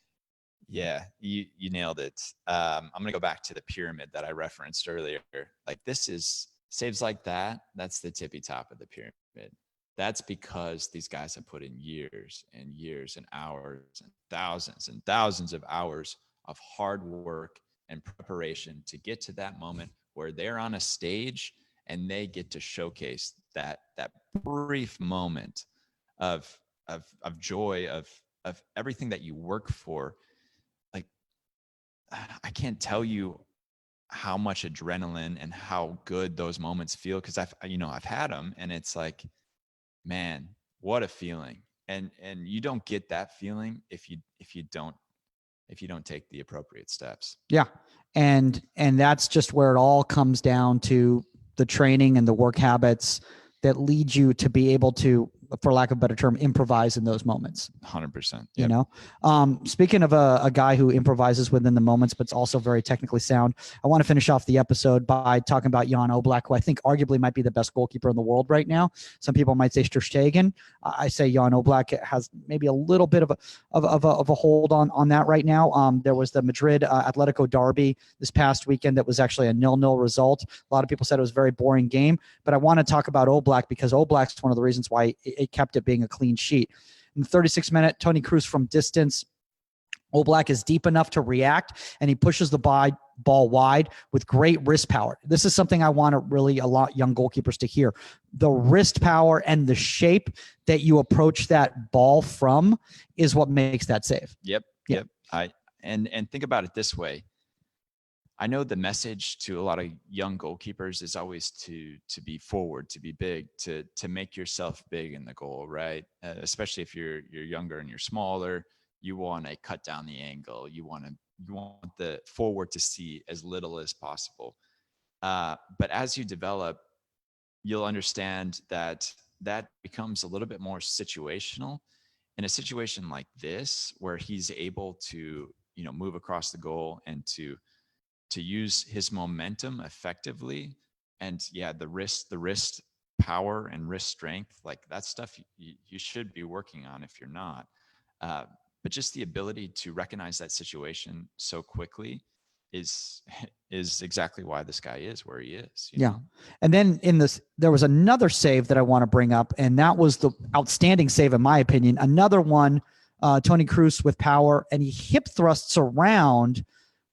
S2: Yeah, you nailed it. I'm going to go back to the pyramid that I referenced earlier. Like this is saves like that. That's the tippy top of the pyramid. That's because these guys have put in years and years and hours and thousands of hours of hard work and preparation to get to that moment where they're on a stage and they get to showcase that brief moment of joy, of everything that you work for. Like, I can't tell you how much adrenaline and how good those moments feel, because I've had them, and it's like, man, what a feeling. And you don't get that feeling if you don't take the appropriate steps.
S3: Yeah. And that's just where it all comes down to the training and the work habits that lead you to be able to, for lack of a better term, improvise in those moments.
S2: 100%.
S3: Yep. Speaking of a guy who improvises within the moments, but it's also very technically sound, I want to finish off the episode by talking about Jan Oblak, who I think arguably might be the best goalkeeper in the world right now. Some people might say Ter Stegen. I say Jan Oblak has maybe a little bit of a hold on that right now. There was the Madrid Atletico derby this past weekend that was actually a 0-0 result. A lot of people said it was a very boring game, but I want to talk about Oblak because Oblak's one of the reasons why it kept it being a clean sheet. In the 36th minute, Toni Kroos from distance. Oblak is deep enough to react, and he pushes the ball wide with great wrist power. This is something I want a lot young goalkeepers to hear. The wrist power and the shape that you approach that ball from is what makes that save.
S2: Yep. And think about it this way. I know the message to a lot of young goalkeepers is always to be forward, to be big, to make yourself big in the goal, right? Especially if you're younger and you're smaller, you want to cut down the angle. You want the forward to see as little as possible. But as you develop, you'll understand that becomes a little bit more situational. In a situation like this, where he's able to move across the goal and to use his momentum effectively, And yeah, the wrist power and wrist strength, like that stuff you should be working on if you're not. But just the ability to recognize that situation so quickly is exactly why this guy is where he is. You know?
S3: And then there was another save that I want to bring up, and that was the outstanding save in my opinion. Another one, Tony Cruz with power, and he hip thrusts around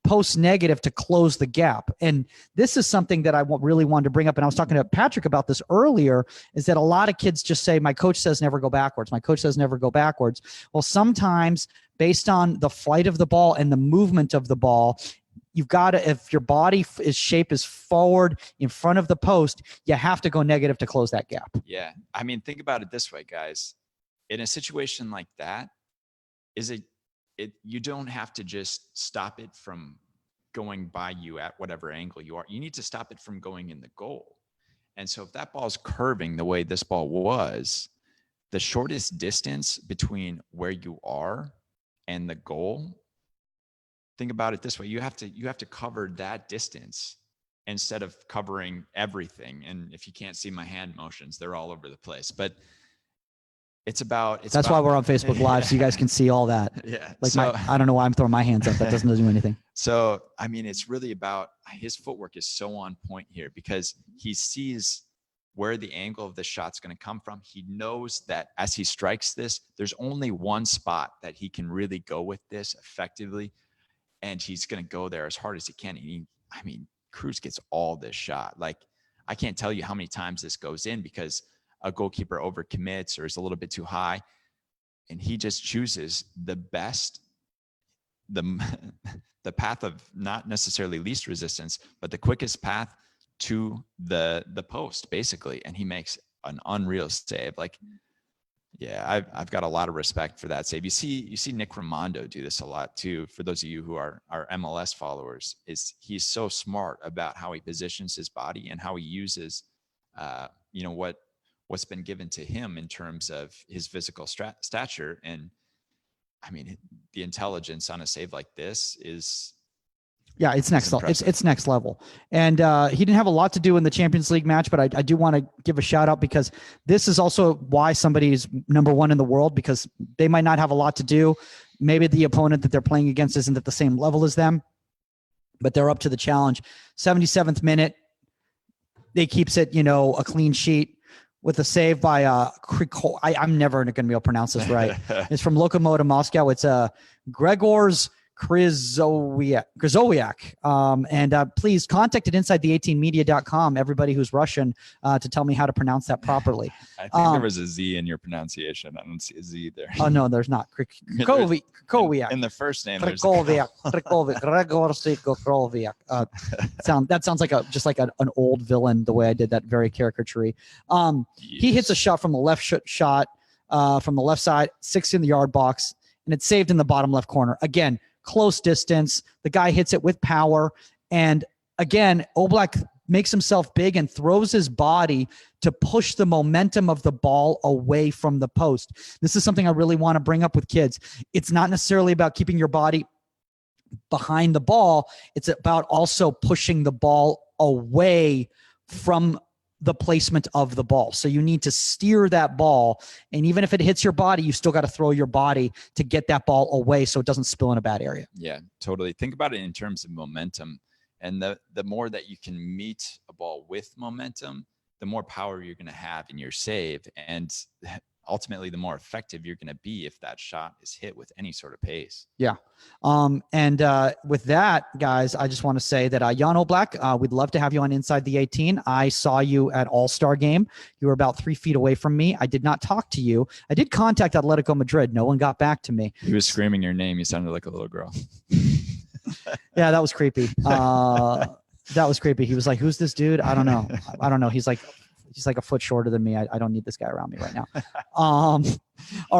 S3: post negative to close the gap. And this is something that I really wanted to bring up. And I was talking to Patrick about this earlier, is that a lot of kids just say, my coach says never go backwards. My coach says never go backwards. Well, sometimes based on the flight of the ball and the movement of the ball, you've got to, if your body shape is forward in front of the post, you have to go negative to close that gap.
S2: Yeah. I mean, think about it this way, guys. In a situation like that, you don't have to just stop it from going by you at whatever angle you are. You need to stop it from going in the goal. And so if that ball's curving the way this ball was, the shortest distance between where you are and the goal, think about it this way. You have to cover that distance instead of covering everything. And if you can't see my hand motions, they're all over the place. But that's why we're on Facebook Live, so you guys can see all that.
S3: Yeah. I don't know why I'm throwing my hands up. That doesn't do anything.
S2: So, I mean, it's really about his footwork is so on point here because he sees where the angle of the shot's going to come from. He knows that as he strikes this, there's only one spot that he can really go with this effectively. And he's going to go there as hard as he can. Cruz gets all this shot. Like, I can't tell you how many times this goes in because a goalkeeper overcommits or is a little bit too high, and he just chooses the best, the path of not necessarily least resistance, but the quickest path to the post, basically, and he makes an unreal save. Like, yeah, I've got a lot of respect for that save. You see Nick Raimondo do this a lot too. For those of you who are MLS followers, he's so smart about how he positions his body and how he uses, what's been given to him in terms of his physical stature. And I mean, the intelligence on a save like this is,
S3: yeah, it's next level. It's next level. And he didn't have a lot to do in the Champions League match, but I do want to give a shout out because this is also why somebody's number one in the world, because they might not have a lot to do. Maybe the opponent that they're playing against isn't at the same level as them, but they're up to the challenge. 77th minute, they keeps it, a clean sheet with a save by I'm never going to be able to pronounce this right. It's from Lokomotiv Moscow. It's Gregor's Grizowiak. And please contact at InsideThe18media.com, everybody who's Russian, to tell me how to pronounce that properly.
S2: I think there was a Z in your prononciation. I don't see a Z there.
S3: Oh, no, there's not. Krikowiak.
S2: In the first name, there's
S3: Krikowiak. That sounds like an old villain, the way I did that, very caricature-y. He hits a shot from the left shot from the left side, 6 in the yard box, and it's saved in the bottom left corner. Again, close distance. The guy hits it with power. And again, Oblak makes himself big and throws his body to push the momentum of the ball away from the post. This is something I really want to bring up with kids. It's not necessarily about keeping your body behind the ball. It's about also pushing the ball away from the placement of the ball. So you need to steer that ball. And even if it hits your body, you still got to throw your body to get that ball away so it doesn't spill in a bad area.
S2: Yeah, totally. Think about it in terms of momentum. And the more that you can meet a ball with momentum, the more power you're going to have in your save. And ultimately, the more effective you're going to be if that shot is hit with any sort of pace.
S3: Yeah. And with that, guys, I just want to say that Jan Oblak, we'd love to have you on Inside the 18. I saw you at All-Star Game. You were about 3 feet away from me. I did not talk to you. I did contact Atletico Madrid. No one got back to me.
S2: He was screaming your name. You sounded like a little girl.
S3: Yeah, that was creepy. That was creepy. He was like, "Who's this dude? I don't know. I don't know." He's like a foot shorter than me. I don't need this guy around me right now. All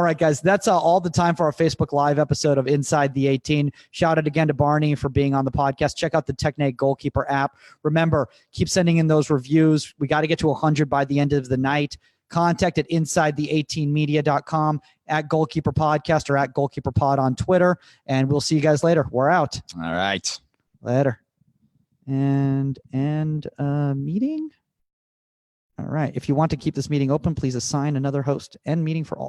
S3: right, guys, that's all the time for our Facebook Live episode of Inside the 18. Shout out again to Barney for being on the podcast. Check out the Techne Goalkeeper app. Remember, keep sending in those reviews. We got to get to 100 by the end of the night. Contact at InsideThe18media.com, at Goalkeeper Podcast, or at Goalkeeper Pod on Twitter. And we'll see you guys later. We're out.
S2: All right.
S3: Later. And end meeting. All right. If you want to keep this meeting open, please assign another host. End meeting for all.